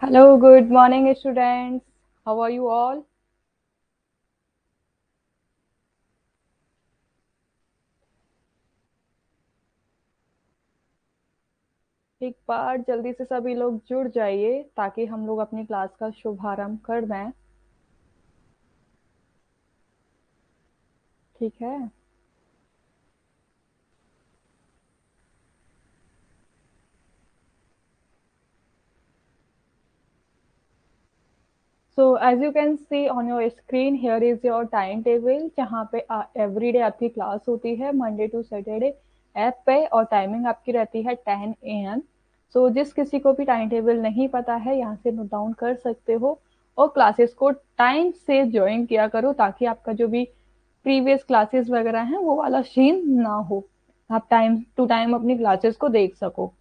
Hello, good morning, students. How are you all? एक बार जल्दी से सभी लोग जुड़ जाइए ताकि हम लोग अपनी क्लास का शुभारंभ कर दें। ठीक है। So as you can see on your screen, here is your timetable जहाँ पे एवरी डे आपकी क्लास होती है मंडे टू सैटरडे ऐप पे, और टाइमिंग आपकी रहती है 10 AM। सो जिस किसी को भी टाइम टेबल नहीं पता है यहाँ से नोट डाउन कर सकते हो, और क्लासेस को टाइम से ज्वाइन किया करो ताकि आपका जो भी प्रीवियस क्लासेस वगैरह हैं वो वाला सीन ना हो, आप टाइम टू टाइम अपनी क्लासेस को देख सको।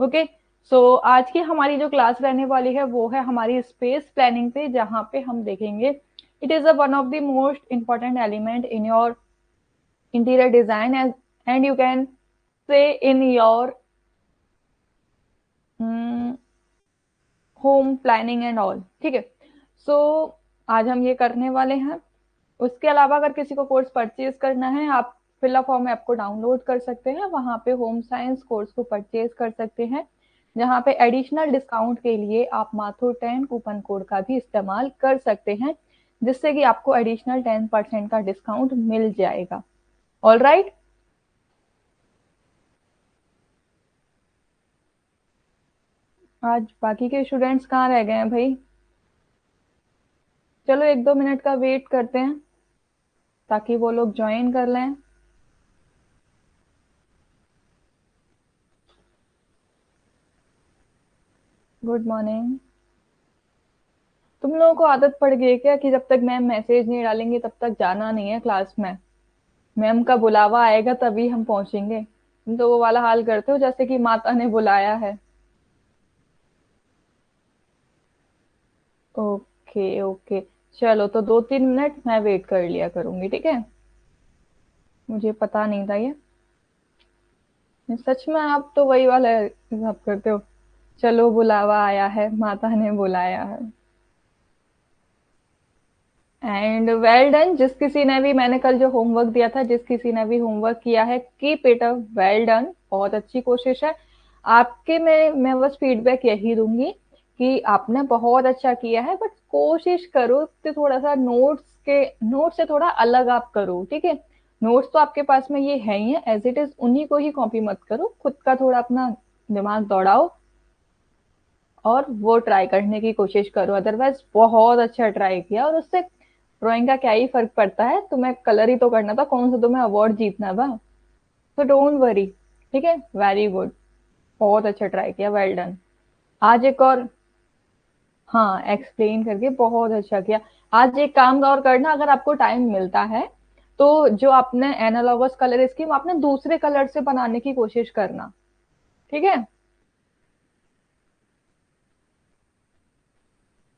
ओके। सो आज की हमारी जो क्लास रहने वाली है वो है हमारी स्पेस प्लानिंग पे, जहाँ पे हम देखेंगे it is a one of the most important element in your interior design and you can say in your home planning and all. ठीक है। सो आज हम ये करने वाले हैं। उसके अलावा अगर किसी को कोर्स परचेज करना है, आप फिल अप फॉर्म ऐप को डाउनलोड कर सकते हैं, वहां पे होम साइंस कोर्स को परचेज कर सकते हैं, जहां पे एडिशनल डिस्काउंट के लिए आप माथुर 10 कूपन कोड का भी इस्तेमाल कर सकते हैं, जिससे कि आपको एडिशनल 10% का डिस्काउंट मिल जाएगा। All right. आज बाकी के स्टूडेंट्स कहाँ रह गए हैं भाई? चलो 1-2 मिनट का वेट करते हैं ताकि वो लोग ज्वाइन कर लें। Good morning. तुम लोगों को आदत पड़ गई है क्या कि जब तक मैम मैसेज नहीं डालेंगे तब तक जाना नहीं है क्लास में? मैम का बुलावा आएगा तभी हम पहुंचेंगे। तुम तो वो वाला हाल करते हो जैसे कि माता ने बुलाया है। Okay okay. चलो तो 2-3 मिनट मैं वेट कर लिया करूंगी, ठीक है। मुझे पता नहीं था ये। सच में आप तो वही वाला हिसाब करते हो। चलो बुलावा आया है, माता ने बुलाया है। And well done. जिस किसी ने भी, मैंने कल जो होमवर्क दिया था, जिस किसी ने भी होमवर्क किया है, keep it up, well done, बहुत अच्छी कोशिश है आपके में। मैं बस फीडबैक यही दूंगी कि आपने बहुत अच्छा किया है, बट कोशिश करो कि थोड़ा सा नोट से थोड़ा अलग आप करो, ठीक है। नोट्स तो आपके पास में ये है ही है, एज इट इज उन्हीं को ही कॉपी मत करो, खुद का थोड़ा अपना दिमाग दौड़ाओ और वो ट्राई करने की कोशिश करो। अदरवाइज बहुत अच्छा ट्राई किया, और उससे ड्राइंग का क्या ही फर्क पड़ता है, तुम्हें कलर ही तो करना था, कौन सा तुम्हें अवार्ड जीतना था। तो डोंट वरी। ठीक है, वेरी गुड। बहुत अच्छा ट्राई किया, वेल डन। आज एक और, हाँ, एक्सप्लेन करके बहुत अच्छा किया। आज एक काम और करना, अगर आपको टाइम मिलता है तो जो आपने एनालॉगस कलर स्कीम आपने दूसरे कलर से बनाने की कोशिश करना। ठीक है।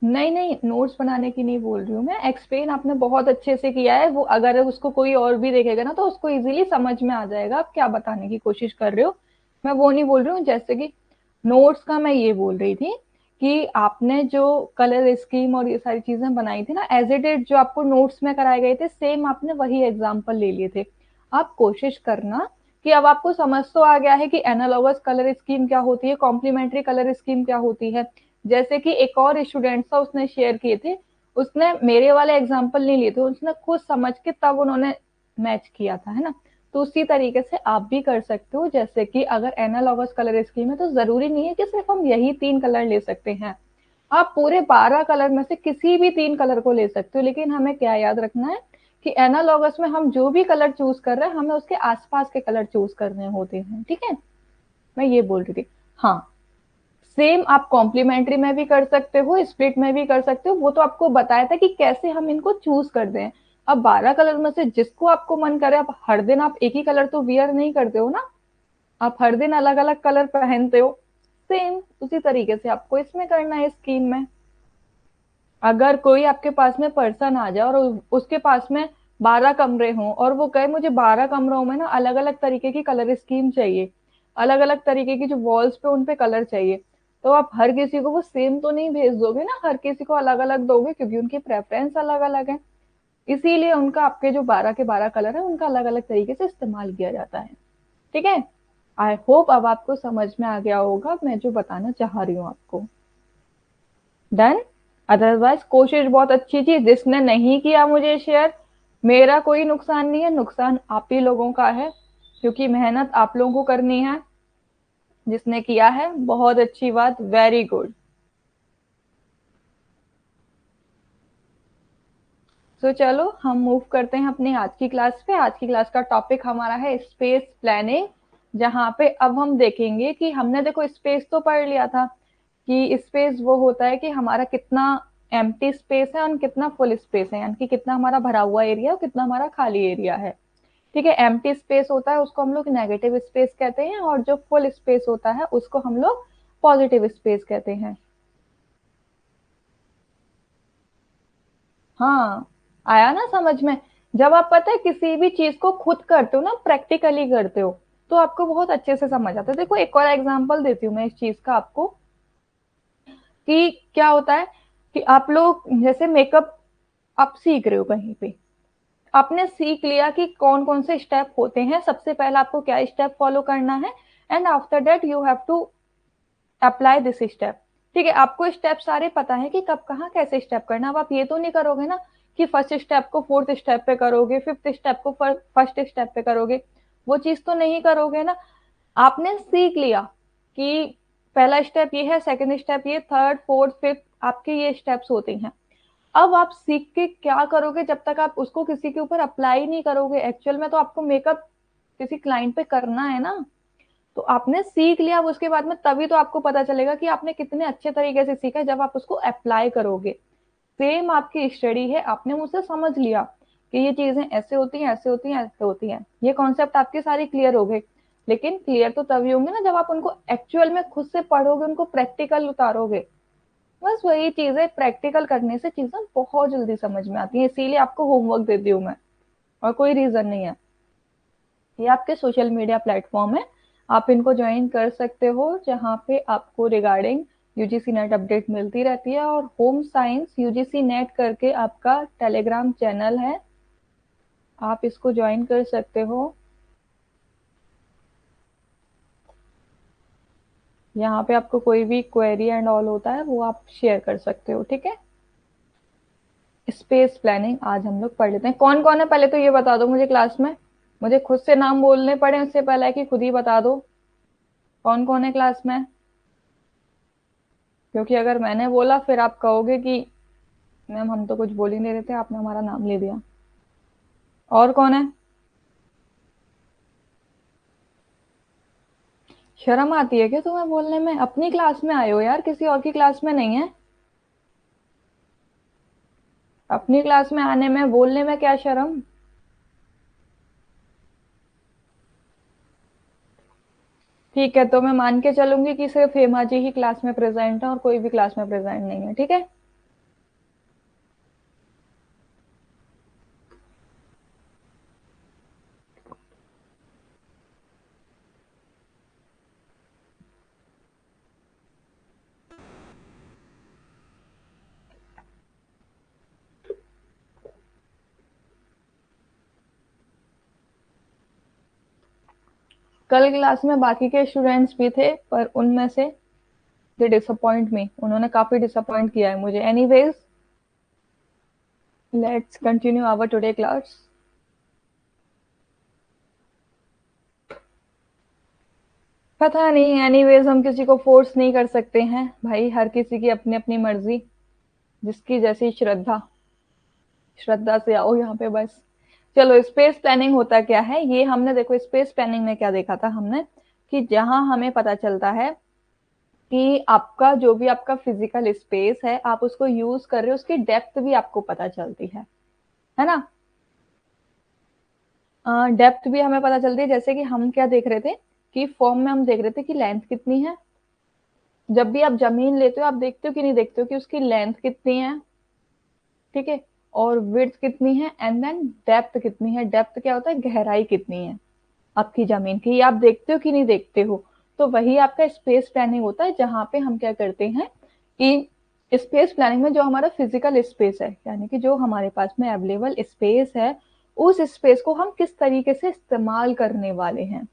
नहीं नहीं, नोट्स बनाने की नहीं बोल रही हूँ मैं, एक्सप्लेन आपने बहुत अच्छे से किया है, वो अगर उसको कोई और भी देखेगा ना तो उसको इजीली समझ में आ जाएगा आप क्या बताने की कोशिश कर रहे हो। मैं वो नहीं बोल रही हूँ, जैसे कि नोट्स का मैं ये बोल रही थी कि आपने जो कलर स्कीम और ये सारी चीजें बनाई थी ना, एज इट इज जो आपको नोट्स में कराए गए थे, सेम आपने वही एग्जाम्पल ले लिए थे। आप कोशिश करना कि अब आपको समझ तो आ गया है कि एनालॉगस कलर स्कीम क्या होती है, कॉम्प्लीमेंट्री कलर स्कीम क्या होती है। जैसे कि एक और स्टूडेंट था, उसने शेयर किए थे, उसने मेरे वाले एग्जाम्पल नहीं लिए थे, उसने खुद समझ के तब उन्होंने मैच किया था, है ना। तो उसी तरीके से आप भी कर सकते हो, जैसे कि अगर एनालॉगस कलर स्कीम है तो जरूरी नहीं है कि सिर्फ हम यही 3 कलर ले सकते हैं, आप पूरे 12 कलर में से किसी भी 3 कलर को ले सकते हो। लेकिन हमें क्या याद रखना है कि एनालॉगस में हम जो भी कलर चूज कर रहे हैं, हमें उसके आसपास के कलर चूज करने होते हैं, ठीक है। मैं ये बोल रही थी। हाँ, सेम आप कॉम्प्लीमेंट्री में भी कर सकते हो, स्प्लिट में भी कर सकते हो, वो तो आपको बताया था कि कैसे हम इनको चूज कर दें। अब 12 कलर में से जिसको आपको मन करे, अब हर दिन आप एक ही कलर तो वियर नहीं करते हो ना, आप हर दिन अलग अलग कलर पहनते हो। सेम उसी तरीके से आपको इसमें करना है स्कीम में। अगर कोई आपके पास में पर्सन आ जाए और उसके पास में 12 कमरे हों, और वो कहे मुझे 12 कमरों में ना अलग अलग तरीके की कलर स्कीम चाहिए, अलग अलग तरीके की जो वॉल्स पे उन पे कलर चाहिए, तो आप हर किसी को वो सेम तो नहीं भेज दोगे ना, हर किसी को अलग अलग दोगे, क्योंकि उनकी प्रेफरेंस अलग अलग है। इसीलिए उनका आपके जो 12 के 12 कलर है उनका अलग अलग तरीके से इस्तेमाल किया जाता है। ठीक है, आई होप अब आपको समझ में आ गया होगा मैं जो बताना चाह रही हूँ आपको। डन। अदरवाइज कोशिश बहुत अच्छी थी, जिसने नहीं किया मुझे शेयर, मेरा कोई नुकसान नहीं है, नुकसान आप ही लोगों का है, क्योंकि मेहनत आप लोगों को करनी है। जिसने किया है बहुत अच्छी बात, वेरी गुड। तो चलो हम मूव करते हैं अपनी आज की क्लास पे। आज की क्लास का टॉपिक हमारा है स्पेस प्लानिंग, जहाँ पे अब हम देखेंगे कि हमने देखो स्पेस तो पढ़ लिया था कि स्पेस वो होता है कि हमारा कितना एम्प्टी स्पेस है और कितना फुल स्पेस है, यानी कि कितना हमारा भरा हुआ एरिया और कितना हमारा खाली एरिया है। ठीक है, एम्प्टी स्पेस होता है उसको हम लोग नेगेटिव स्पेस कहते हैं, और जो फुल स्पेस होता है उसको हम लोग पॉजिटिव स्पेस कहते हैं। हाँ, आया ना समझ में। जब आप पता है किसी भी चीज को खुद करते हो ना, प्रैक्टिकली करते हो, तो आपको बहुत अच्छे से समझ आता है। देखो एक और एग्जांपल देती हूँ मैं इस चीज का आपको, कि क्या होता है कि आप लोग जैसे मेकअप आप सीख रहे हो कहीं पे, आपने सीख लिया कि कौन कौन से स्टेप होते हैं, सबसे पहले आपको क्या स्टेप फॉलो करना है, and after that you have to apply this step. ठीक है, आपको स्टेप सारे पता है कि कब कहाँ कैसे स्टेप करना। अब आप ये तो नहीं करोगे ना कि फर्स्ट स्टेप को फोर्थ स्टेप पे करोगे, फिफ्थ स्टेप को फर्स्ट स्टेप पे करोगे, वो चीज तो नहीं करोगे ना। आपने सीख लिया कि पहला स्टेप ये है, सेकंड स्टेप ये, थर्ड फोर्थ फिफ्थ आपके ये स्टेप्स होते हैं। अब आप सीख के क्या करोगे, जब तक आप उसको किसी के ऊपर अप्लाई नहीं करोगे, एक्चुअल में तो आपको मेकअप किसी क्लाइंट पे करना है ना, तो आपने सीख लिया, अब उसके बाद में तभी तो आपको पता चलेगा कि आपने कितने अच्छे तरीके से सीखा है, जब आप उसको अप्लाई करोगे। सेम आपकी स्टडी है, आपने मुझसे समझ लिया कि ये चीजें ऐसे होती हैं, ऐसे होती हैं, ऐसे होती हैं, ये कॉन्सेप्ट आपके सारे क्लियर हो गए। लेकिन क्लियर तो तभी होंगे ना जब आप उनको एक्चुअल में खुद से पढ़ोगे, उनको प्रैक्टिकल उतारोगे। बस वही चीज है, प्रैक्टिकल करने से चीजें बहुत जल्दी समझ में आती है, इसीलिए आपको होमवर्क देती हूँ मैं, और कोई रीजन नहीं है। ये आपके सोशल मीडिया प्लेटफॉर्म है, आप इनको ज्वाइन कर सकते हो, जहाँ पे आपको रिगार्डिंग यूजीसी नेट अपडेट मिलती रहती है। और होम साइंस यूजीसी नेट करके आपका टेलीग्राम चैनल है, आप इसको ज्वाइन कर सकते हो। यहाँ पे आपको कोई भी क्वेरी एंड ऑल होता है वो आप शेयर कर सकते हो। ठीक है, स्पेस प्लानिंग आज हम लोग पढ़ लेते हैं। कौन कौन है पहले तो ये बता दो मुझे क्लास में, मुझे खुद से नाम बोलने पड़े उससे पहले कि खुद ही बता दो कौन कौन है क्लास में, क्योंकि अगर मैंने बोला फिर आप कहोगे कि मैम हम तो कुछ बोल ही नहीं रहे थे, आपने हमारा नाम ले दिया। और कौन है? शर्म आती है क्या तुम्हें बोलने में? अपनी क्लास में आए हो यार, किसी और की क्लास में नहीं है। अपनी क्लास में आने में बोलने में क्या शर्म। ठीक है, तो मैं मान के चलूंगी कि सिर्फ हेमा जी ही क्लास में प्रेजेंट है और कोई भी क्लास में प्रेजेंट नहीं है। ठीक है, कल क्लास में बाकी के स्टूडेंट्स भी थे, पर उनमें से दे डिसअपॉइंट मी, उन्होंने काफी डिसअपॉइंट किया है मुझे। Anyways, let's continue our today class. पता नहीं, एनीवेज हम किसी को फोर्स नहीं कर सकते हैं भाई, हर किसी की अपनी अपनी मर्जी, जिसकी जैसी श्रद्धा, श्रद्धा से आओ यहाँ पे बस। चलो, स्पेस प्लानिंग होता क्या है ये हमने देखो, स्पेस प्लानिंग में क्या देखा था हमने, कि जहां हमें पता चलता है कि आपका जो भी आपका फिजिकल स्पेस है आप उसको यूज कर रहे हो, उसकी डेप्थ भी आपको पता चलती है ना। डेप्थ भी हमें पता चलती है, जैसे कि हम क्या देख रहे थे कि फॉर्म में हम देख रहे थे कि लेंथ कितनी है। जब भी आप जमीन लेते हो आप देखते हो कि नहीं देखते हो कि उसकी लेंथ कितनी है, ठीक है, और विड्थ कितनी है, एंड देन डेप्थ कितनी है। डेप्थ क्या होता है, गहराई कितनी है आपकी जमीन की, ये आप देखते हो कि नहीं देखते हो। तो वही आपका स्पेस प्लानिंग होता है, जहाँ पे हम क्या करते हैं कि स्पेस प्लानिंग में जो हमारा फिजिकल स्पेस है, यानी कि जो हमारे पास में अवेलेबल स्पेस है, उस स्पेस को हम किस तरीके से इस्तेमाल करने वाले हैं,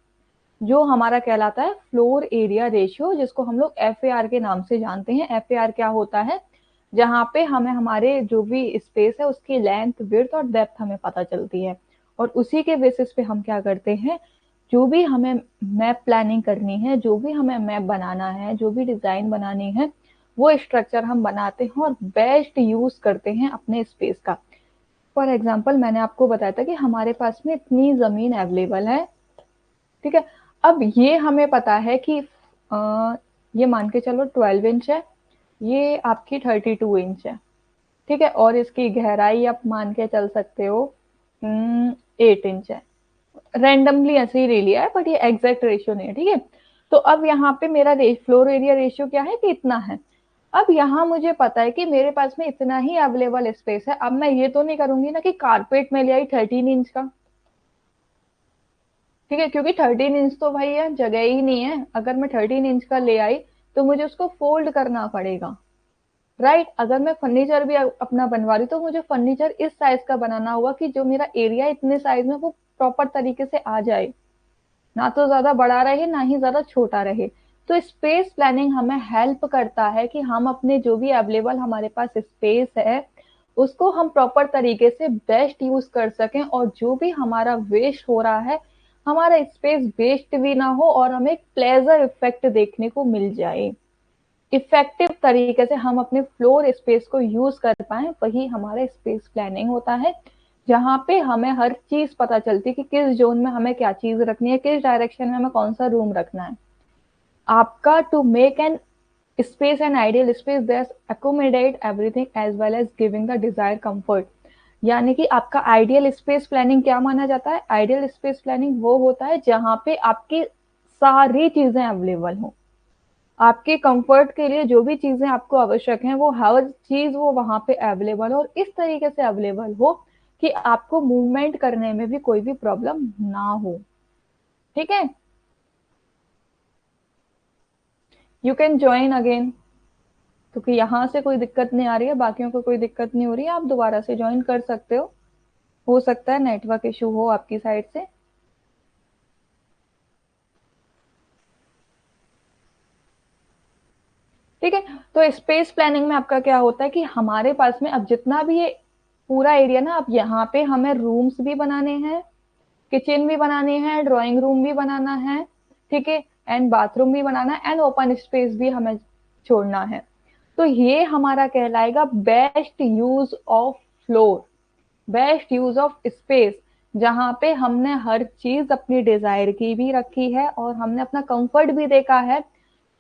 जो हमारा कहलाता है फ्लोर एरिया रेशियो, जिसको हम लोग FAR के नाम से जानते हैं। FAR क्या होता है? जहाँ पे हमें हमारे जो भी स्पेस है उसकी लेंथ, विड्थ और डेप्थ हमें पता चलती है, और उसी के बेसिस पे हम क्या करते हैं, जो भी हमें मैप प्लानिंग करनी है, जो भी हमें मैप बनाना है, जो भी डिजाइन बनानी है, वो स्ट्रक्चर हम बनाते हैं और बेस्ट यूज करते हैं अपने स्पेस का। फॉर एग्जाम्पल, मैंने आपको बताया था कि हमारे पास में इतनी जमीन अवेलेबल है, ठीक है। अब ये हमें पता है कि ये मान के चलो 12 इंच है, ये आपकी 32 इंच है, ठीक है, और इसकी गहराई आप मान के चल सकते हो 8 इंच है। रैंडमली ऐसे ही ले लिया है, बट ये एग्जैक्ट रेशियो नहीं है, ठीक है। तो अब यहाँ पे मेरा फ्लोर एरिया रेशियो क्या है कि इतना है। अब यहाँ मुझे पता है कि मेरे पास में इतना ही अवेलेबल स्पेस है। अब मैं ये तो नहीं करूंगी ना कि कारपेट में ले आई 13 इंच का, ठीक है, क्योंकि 13 इंच तो भाई यार जगह ही नहीं है। अगर मैं 13 इंच का ले आई तो मुझे उसको फोल्ड करना पड़ेगा, राइट। अगर मैं फर्नीचर भी अपना बनवा रही तो मुझे फर्नीचर इस साइज का बनाना होगा कि जो मेरा एरिया इतने साइज में वो प्रॉपर तरीके से आ जाए, ना तो ज्यादा बड़ा रहे ना ही ज्यादा छोटा रहे। तो स्पेस प्लानिंग हमें हेल्प करता है कि हम अपने जो भी अवेलेबल हमारे पास स्पेस है उसको हम प्रॉपर तरीके से बेस्ट यूज कर सकें, और जो भी हमारा वेस्ट हो रहा है, हमारा स्पेस वेस्ट भी ना हो और हमें एक प्लेजर इफेक्ट देखने को मिल जाए। इफेक्टिव तरीके से हम अपने फ्लोर स्पेस को यूज कर पाए, वही हमारा स्पेस प्लानिंग होता है, जहाँ पे हमें हर चीज पता चलती है कि किस जोन में हमें क्या चीज रखनी है, किस डायरेक्शन में हमें कौन सा रूम रखना है। आपका to make an space and ideal space that accommodate everything as well as giving the desired comfort। यानी कि आपका आइडियल स्पेस प्लानिंग क्या माना जाता है? आइडियल स्पेस प्लानिंग वो होता है जहाँ पे आपकी सारी चीजें अवेलेबल हो, आपके कंफर्ट के लिए जो भी चीजें आपको आवश्यक हैं वो हर चीज वो वहां पे अवेलेबल हो, और इस तरीके से अवेलेबल हो कि आपको मूवमेंट करने में भी कोई भी प्रॉब्लम ना हो, ठीक है। यू कैन ज्वाइन अगेन, क्योंकि यहाँ से कोई दिक्कत नहीं आ रही है, बाकियों को कोई दिक्कत नहीं हो रही है, आप दोबारा से ज्वाइन कर सकते हो सकता है नेटवर्क इशू हो आपकी साइड से। ठीक है, तो स्पेस प्लानिंग में आपका क्या होता है कि हमारे पास में अब जितना भी ये पूरा एरिया ना, अब यहाँ पे हमें रूम्स भी बनाने हैं, किचन भी बनानी है, ड्राइंग रूम भी बनाना है, ठीक है, एंड बाथरूम भी बनाना है, एंड ओपन स्पेस भी हमें छोड़ना है। तो ये हमारा कहलाएगा best use of floor, best use of space, जहाँ पे हमने हर चीज अपनी डिजायर की भी रखी है और हमने अपना कंफर्ट भी देखा है,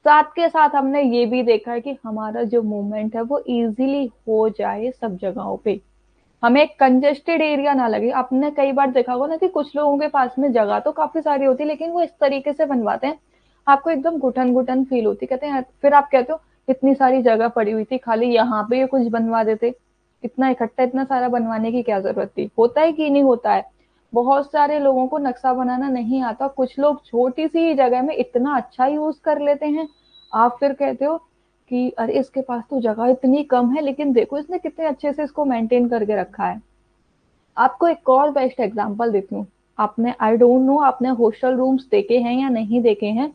साथ के साथ हमने ये भी देखा है कि हमारा जो मूवमेंट है वो इजीली हो जाए सब जगहों पे, हमें कंजेस्टेड एरिया ना लगे। आपने कई बार देखा होगा ना कि कुछ लोगों के पास में जगह तो काफी सारी होती है, लेकिन वो इस तरीके से बनवाते हैं आपको एकदम घुटन घुटन फील होती, कहते हैं फिर आप कहते हो इतनी सारी जगह पड़ी हुई थी, खाली यहाँ पे ये कुछ बनवा देते, इतना इकट्ठा इतना सारा बनवाने की क्या जरूरत थी। होता है कि नहीं होता है? बहुत सारे लोगों को नक्शा बनाना नहीं आता, कुछ लोग छोटी सी जगह में इतना अच्छा यूज कर लेते हैं, आप फिर कहते हो कि अरे इसके पास तो जगह इतनी कम है लेकिन देखो इसने कितने अच्छे से इसको मेंटेन करके रखा है। आपको एक और बेस्ट एग्जांपल देती हूँ। आपने, आई डोंट नो, आपने हॉस्टल रूम्स देखे हैं या नहीं देखे हैं।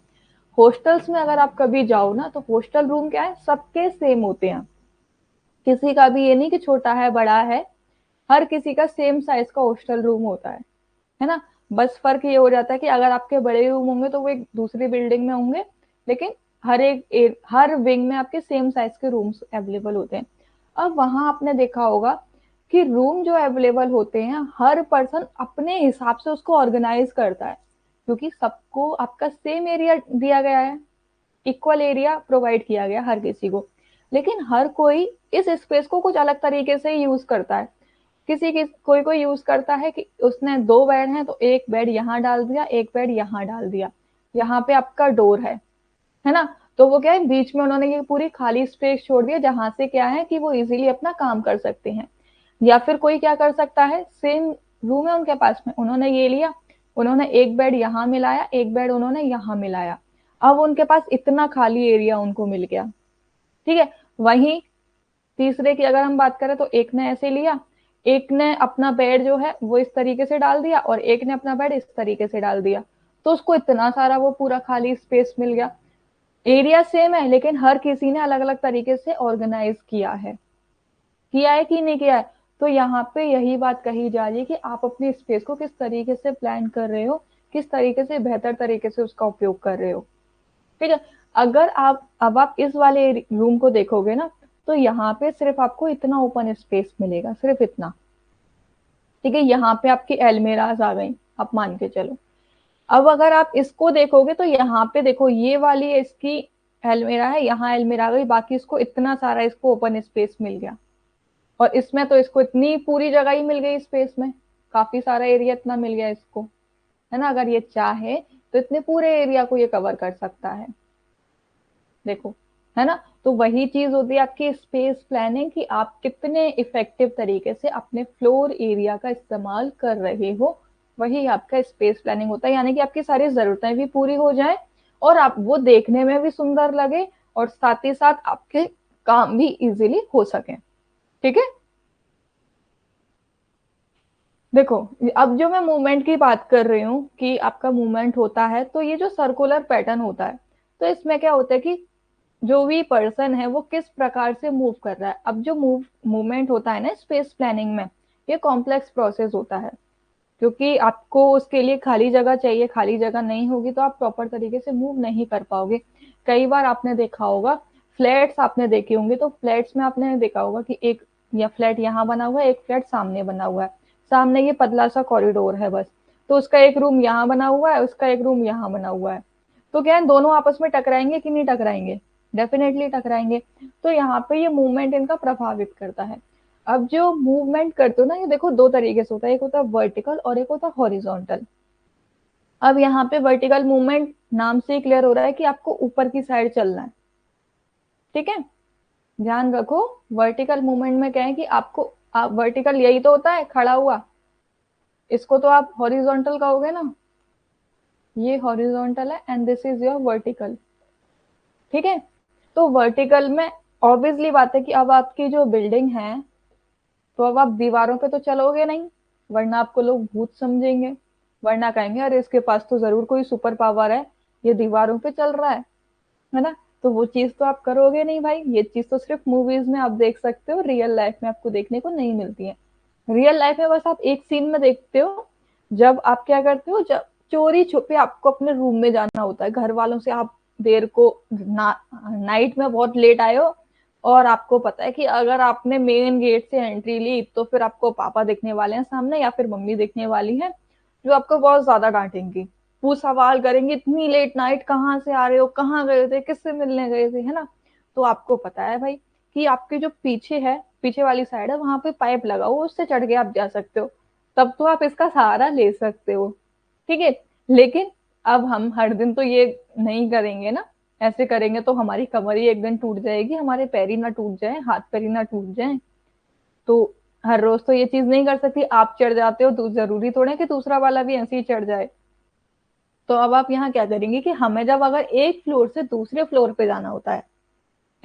हॉस्टल्स में अगर आप कभी जाओ ना तो हॉस्टल रूम क्या है, सबके सेम होते हैं, किसी का भी ये नहीं कि छोटा है बड़ा है, हर किसी का सेम साइज का हॉस्टल रूम होता है ना। बस फर्क ये हो जाता है कि अगर आपके बड़े रूम होंगे तो वो एक दूसरी बिल्डिंग में होंगे, लेकिन हर विंग में आपके सेम साइज के रूम्स अवेलेबल होते हैं। अब वहां आपने देखा होगा कि रूम जो अवेलेबल होते हैं हर पर्सन अपने हिसाब से उसको ऑर्गेनाइज करता है, क्योंकि सबको आपका सेम एरिया दिया गया है, इक्वल एरिया प्रोवाइड किया गया हर किसी को, लेकिन हर कोई इस स्पेस को कुछ अलग तरीके से यूज करता है। किसी की कोई कोई यूज करता है कि उसने दो बेड हैं तो एक बेड यहाँ डाल दिया, एक बेड यहाँ डाल दिया, यहाँ पे आपका डोर है ना, तो वो क्या है बीच में उन्होंने ये पूरी खाली स्पेस छोड़ दिया जहां से क्या है कि वो इजीली अपना काम कर सकते हैं। या फिर कोई क्या कर सकता है, सेम रूम है उनके पास में, उन्होंने ये लिया, उन्होंने एक बेड यहाँ मिलाया, एक बेड उन्होंने यहाँ मिलाया। अब उनके पास इतना खाली एरिया उनको मिल गया, ठीक है। वहीं तीसरे की अगर हम बात करें तो एक ने ऐसे लिया, एक ने अपना बेड जो है वो इस तरीके से डाल दिया और एक ने अपना बेड इस तरीके से डाल दिया, तो उसको इतना सारा वो पूरा खाली स्पेस मिल गया। एरिया सेम है लेकिन हर किसी ने अलग अलग तरीके से ऑर्गेनाइज किया है कि नहीं किया है। तो यहाँ पे यही बात कही जा रही है कि आप अपने स्पेस को किस तरीके से प्लान कर रहे हो, किस तरीके से बेहतर तरीके से उसका उपयोग कर रहे हो, ठीक है। अगर आप इस वाले रूम को देखोगे ना, तो यहाँ पे सिर्फ आपको इतना ओपन स्पेस मिलेगा, सिर्फ इतना, ठीक है। यहाँ पे आपकी एलमेराज आ गई, आप मान के चलो। अब अगर आप इसको देखोगे तो यहाँ पे देखो ये वाली इसकी एलमेरा है, यहाँ एलमेरा आ गई, बाकी इसको इतना सारा इसको ओपन स्पेस मिल गया। और इसमें तो इसको इतनी पूरी जगह ही मिल गई स्पेस में, काफी सारा एरिया इतना मिल गया इसको, है ना। अगर ये चाहे तो इतने पूरे एरिया को ये कवर कर सकता है, देखो, है ना। तो वही चीज होती है आपकी स्पेस प्लानिंग, कि आप कितने इफेक्टिव तरीके से अपने फ्लोर एरिया का इस्तेमाल कर रहे हो, वही आपका स्पेस प्लानिंग होता है। यानी कि आपकी सारी जरूरतें भी पूरी हो जाए और आप वो देखने में भी सुंदर लगे और साथ ही साथ आपके काम भी इजीली हो सके, ठीक है। देखो, अब जो मैं मूवमेंट की बात कर रही हूँ कि आपका मूवमेंट होता है, तो ये जो सर्कुलर पैटर्न होता है, तो इसमें क्या होता है कि जो भी पर्सन है वो किस प्रकार से मूव कर रहा है। अब जो मूवमेंट होता है ना स्पेस प्लानिंग में, ये कॉम्प्लेक्स प्रोसेस होता है, क्योंकि आपको उसके लिए खाली जगह चाहिए, खाली जगह नहीं होगी तो आप प्रॉपर तरीके से मूव नहीं कर पाओगे। कई बार आपने देखा होगा, फ्लैट्स आपने देखे होंगे, तो फ्लैट्स में आपने देखा होगा कि एक या फ्लैट यहाँ बना हुआ है, एक फ्लैट सामने बना हुआ है, सामने ये पतला सा कॉरिडोर है बस, तो उसका एक रूम यहाँ बना हुआ है, उसका एक रूम यहाँ बना हुआ है, तो क्या है दोनों आपस में टकराएंगे कि नहीं टकराएंगे, डेफिनेटली टकराएंगे। तो यहाँ पे ये मूवमेंट इनका प्रभावित करता है। अब जो मूवमेंट करते हो ना, ये देखो दो तरीके से होता है, एक होता है वर्टिकल और एक होता है हॉरिजॉन्टल। अब यहाँ पे वर्टिकल मूवमेंट नाम से क्लियर हो रहा है कि आपको ऊपर की साइड चलना है, ठीक है। ध्यान रखो, वर्टिकल मूवमेंट में क्या है कि आपको, आप वर्टिकल यही तो होता है खड़ा हुआ, इसको तो आप हॉरिजॉन्टल कहोगे ना, ये हॉरिजॉन्टल है and this is your vertical, ठीक है। तो वर्टिकल में ऑब्वियसली बात है कि अब आपकी जो बिल्डिंग है, तो अब आप दीवारों पे तो चलोगे नहीं, वरना आपको लोग भूत समझेंगे, वरना कहेंगे अरे इसके पास तो जरूर कोई सुपर पावर है, ये दीवारों पे चल रहा है ना। तो वो चीज तो आप करोगे नहीं भाई, ये चीज तो सिर्फ मूवीज में आप देख सकते हो, रियल लाइफ में आपको देखने को नहीं मिलती है। रियल लाइफ में बस आप एक सीन में देखते हो, जब आप क्या करते हो, जब चोरी छुपे आपको अपने रूम में जाना होता है, घर वालों से आप देर को नाइट में बहुत लेट आए हो, और आपको पता है कि अगर आपने मेन गेट से एंट्री ली तो फिर आपको पापा दिखने वाले हैं सामने या फिर मम्मी दिखने वाली है, जो आपको बहुत ज्यादा डांटेंगी, वो सवाल करेंगे इतनी लेट नाइट कहाँ से आ रहे हो, कहाँ गए थे, किससे मिलने गए थे, है ना। तो आपको पता है भाई कि आपके जो पीछे है, पीछे वाली साइड है, वहां पे पाइप लगा हुआ, उससे चढ़ के आप जा सकते हो, तब तो आप इसका सहारा ले सकते हो, ठीक है। लेकिन अब हम हर दिन तो ये नहीं करेंगे ना, ऐसे करेंगे तो हमारी कमर ही एक दिन टूट जाएगी, हमारे पैर ही ना टूट जाए, हाथ पैर ही ना टूट जाए। तो हर रोज तो ये चीज नहीं कर सकती, आप चढ़ जाते हो तो जरूरी थोड़ा है कि दूसरा वाला भी ऐसे ही चढ़ जाए। तो अब आप यहाँ क्या करेंगे कि हमें जब अगर एक फ्लोर से दूसरे फ्लोर पे जाना होता है,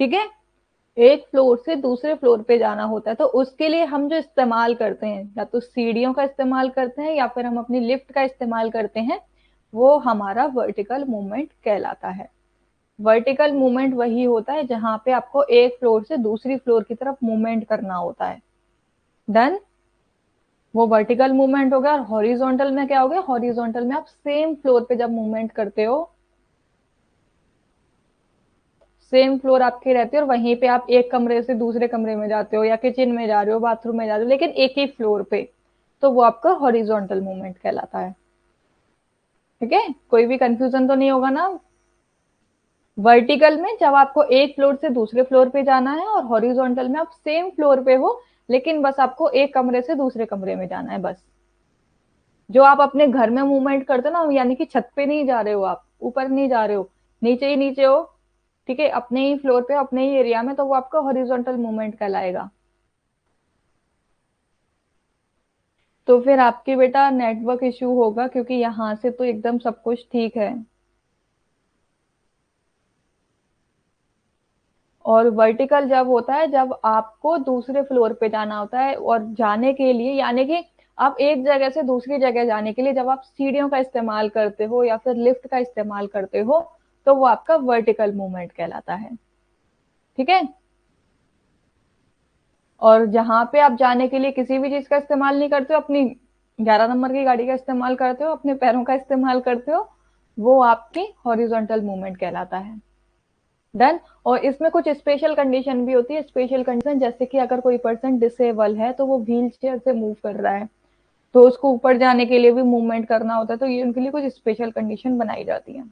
ठीक है, एक फ्लोर से दूसरे फ्लोर पे जाना होता है, तो उसके लिए हम जो इस्तेमाल करते हैं, या तो सीढ़ियों का इस्तेमाल करते हैं या फिर हम अपनी लिफ्ट का इस्तेमाल करते हैं, वो हमारा वर्टिकल मूवमेंट कहलाता है। वर्टिकल मूवमेंट वही होता है जहां पे आपको एक फ्लोर से दूसरी फ्लोर की तरफ मूवमेंट करना होता है, डन। वो वर्टिकल मूवमेंट हो गया। और हॉरिजॉन्टल में क्या हो गया, हॉरिजॉन्टल में आप सेम फ्लोर पे जब मूवमेंट करते हो, सेम फ्लोर आपकी रहती है और वहीं पे आप एक कमरे से दूसरे कमरे में जाते हो या किचन में जा रहे हो, बाथरूम में जा रहे हो, लेकिन एक ही फ्लोर पे, तो वो आपका हॉरिजॉन्टल मूवमेंट कहलाता है, ठीक है। कोई भी कंफ्यूजन तो नहीं होगा ना। वर्टिकल में जब आपको एक फ्लोर से दूसरे फ्लोर पे जाना है, और हॉरिजॉन्टल में आप सेम फ्लोर पे हो, लेकिन बस आपको एक कमरे से दूसरे कमरे में जाना है बस। जो आप अपने घर में मूवमेंट करते हो ना, यानी कि छत पे नहीं जा रहे हो, आप ऊपर नहीं जा रहे हो, नीचे ही नीचे हो, ठीक है, अपने ही फ्लोर पे अपने ही एरिया में, तो वो आपका हॉरिजॉन्टल मूवमेंट कहलाएगा। तो फिर आपके बेटा नेटवर्क इश्यू होगा, क्योंकि यहाँ से तो एकदम सब कुछ ठीक है। और वर्टिकल जब होता है जब आपको दूसरे फ्लोर पे जाना होता है, और जाने के लिए यानी कि आप एक जगह से दूसरी जगह जाने के लिए जब आप सीढ़ियों का इस्तेमाल करते हो या फिर लिफ्ट का इस्तेमाल करते हो, तो वो आपका वर्टिकल मूवमेंट कहलाता है। ठीक है। और जहां पे आप जाने के लिए किसी भी चीज का इस्तेमाल नहीं करते हो, अपनी 11 नंबर की गाड़ी का इस्तेमाल करते हो, अपने पैरों का इस्तेमाल करते हो, वो आपकी हॉरिजॉन्टल मूवमेंट कहलाता है। डन। और इसमें कुछ स्पेशल कंडीशन भी होती है। स्पेशल कंडीशन जैसे कि अगर कोई पर्सन डिसेबल है तो वो व्हील चेयर से मूव कर रहा है, तो उसको ऊपर जाने के लिए भी मूवमेंट करना होता है, तो ये उनके लिए कुछ स्पेशल कंडीशन बनाई जाती है।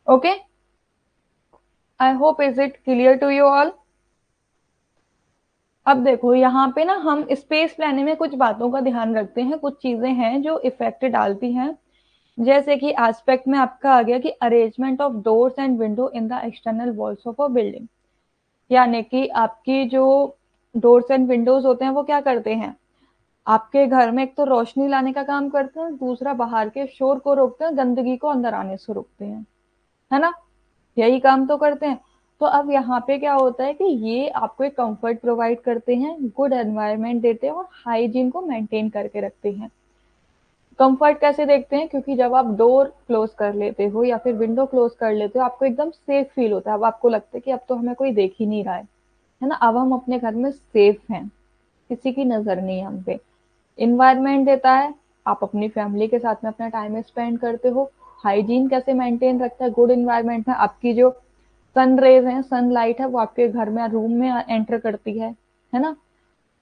Okay, I hope is it clear to you all. अब देखो यहाँ पे ना हम स्पेस प्लानिंग में कुछ बातों का ध्यान रखते हैं, कुछ चीजें हैं जो इफेक्ट डालती हैं। जैसे कि एस्पेक्ट में आपका आ गया कि arrangement of doors and window in the external walls of a building, यानी कि आपकी जो डोर्स एंड विंडोज होते हैं वो क्या करते हैं, आपके घर में एक तो रोशनी लाने का काम करते हैं, दूसरा बाहर के शोर को रोकते हैं, गंदगी को अंदर आने से रोकते हैं, है ना। यही काम तो करते हैं। तो अब यहाँ पे क्या होता है कि ये आपको एक कंफर्ट प्रोवाइड करते हैं, गुड एनवायरनमेंट देते हैं और हाइजीन को मेंटेन करके रखते हैं। कंफर्ट कैसे देखते हैं, क्योंकि जब आप डोर क्लोज कर लेते हो या फिर विंडो क्लोज कर लेते हो, आपको एकदम सेफ फील होता है। अब आपको लगता है कि अब तो हमें कोई देख ही नहीं रहा है ना, अब हम अपने घर में सेफ हैं, किसी की नजर नहीं है हम पे। इन्वायरमेंट देता है, आप अपनी फैमिली के साथ में अपना टाइम स्पेंड करते हो। हाइजीन कैसे मेंटेन रखता है, गुड इन्वायरमेंट में आपकी जो सन रेज है, सनलाइट है, वो आपके घर में रूम में एंटर करती है ना।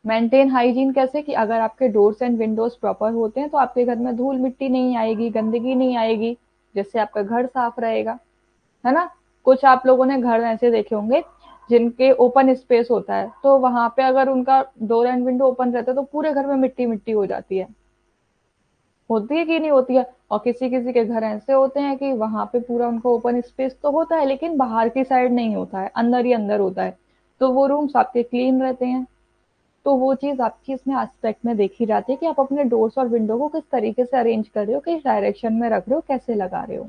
मेंटेन हाइजीन कैसे, कि अगर आपके डोर्स एंड विंडोज प्रॉपर होते हैं तो आपके घर में धूल मिट्टी नहीं आएगी, गंदगी नहीं आएगी, जिससे आपका घर साफ रहेगा, है ना। कुछ आप लोगों ने घर ऐसे देखे होंगे जिनके ओपन स्पेस होता है, तो वहां पे अगर उनका डोर एंड विंडो ओपन रहता है तो पूरे घर में मिट्टी मिट्टी हो जाती है। होती है कि नहीं होती है। और किसी किसी के घर ऐसे होते हैं कि वहां पे पूरा उनका ओपन स्पेस तो होता है लेकिन बाहर की साइड नहीं होता है, अंदर ही अंदर होता है, तो वो रूम्स आपके क्लीन रहते हैं। तो वो चीज आपकी इसमें एस्पेक्ट में देखी जाती है कि आप अपने डोर्स और विंडो को किस तरीके से अरेंज कर रहे हो, किस डायरेक्शन में रख रहे हो, कैसे लगा रहे हो,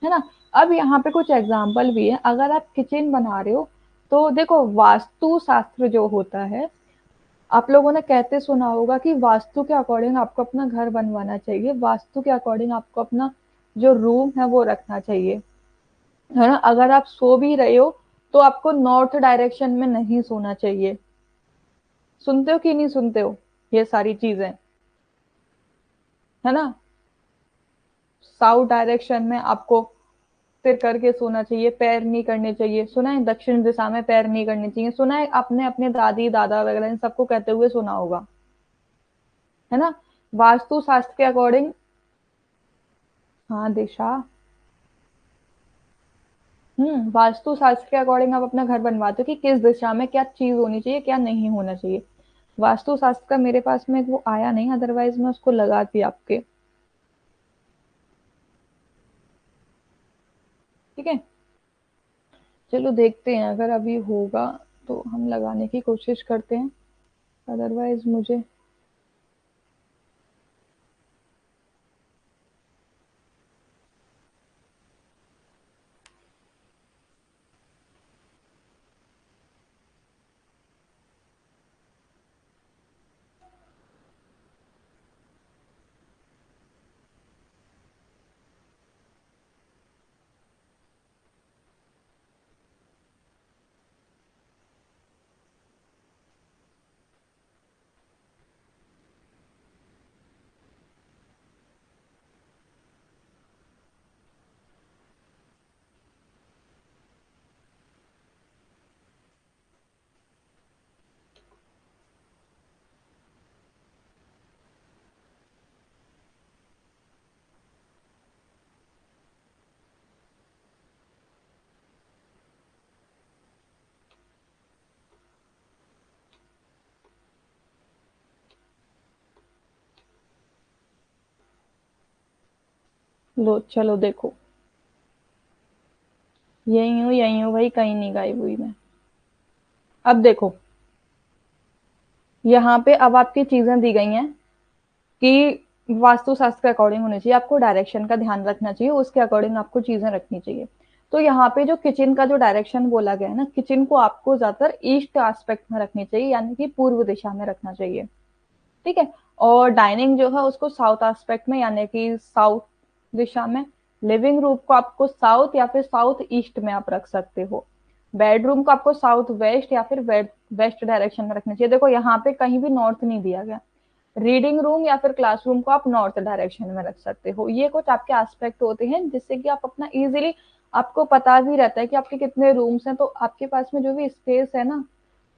है ना। अब यहाँ पे कुछ एग्जाम्पल भी है। अगर आप किचन बना रहे हो तो देखो, वास्तु शास्त्र जो होता है, आप लोगों ने कहते सुना होगा कि वास्तु के अकॉर्डिंग आपको अपना घर बनवाना चाहिए, वास्तु के अकॉर्डिंग आपको अपना जो रूम है वो रखना चाहिए, है ना। अगर आप सो भी रहे हो तो आपको नॉर्थ डायरेक्शन में नहीं सोना चाहिए। सुनते हो कि नहीं सुनते हो ये सारी चीजें, है ना। साउथ डायरेक्शन में आपको सिर करके सोना चाहिए, पैर नहीं करने चाहिए। सुना है दक्षिण दिशा में पैर नहीं करने चाहिए, सुना है आपने अपने दादी दादा वगैरह इन सबको कहते हुए सुना होगा, है ना। वास्तु शास्त्र के अकॉर्डिंग, हाँ दिशा, वास्तु शास्त्र के अकॉर्डिंग आप अपना घर बनवाते हो कि किस दिशा में क्या चीज होनी चाहिए, क्या नहीं होना चाहिए। वास्तु शास्त्र का मेरे पास में वो आया नहीं, अदरवाइज मैं उसको लगाती आपके। ठीक है, चलो देखते हैं, अगर अभी होगा तो हम लगाने की कोशिश करते हैं, अदरवाइज मुझे। लो चलो देखो, यही हूँ भाई, कहीं नहीं गायब हुई मैं। अब देखो, यहाँ पे अब आपकी चीजें दी गई हैं कि वास्तु शास्त्र के अकॉर्डिंग होनी चाहिए, आपको डायरेक्शन का ध्यान रखना चाहिए, उसके अकॉर्डिंग आपको चीजें रखनी चाहिए। तो यहाँ पे जो किचन का जो डायरेक्शन बोला गया है ना, किचन को आपको ज्यादातर ईस्ट एस्पेक्ट में रखनी चाहिए, यानी कि पूर्व दिशा में रखना चाहिए। ठीक है। और डाइनिंग जो है उसको साउथ एस्पेक्ट में, यानी कि साउथ दिशा में। लिविंग रूम को आपको साउथ या फिर साउथ ईस्ट में आप रख सकते हो। बेडरूम को आपको साउथ वेस्ट या फिर वेस्ट डायरेक्शन में रखना चाहिए। देखो यहाँ पे कहीं भी नॉर्थ नहीं दिया गया। रीडिंग रूम या फिर क्लासरूम को आप नॉर्थ डायरेक्शन में रख सकते हो। ये कुछ आपके एस्पेक्ट होते हैं जिससे कि आप अपना इजीली, आपको पता भी रहता है कि आपके कितने रूम्स हैं, तो आपके पास में जो भी स्पेस है ना,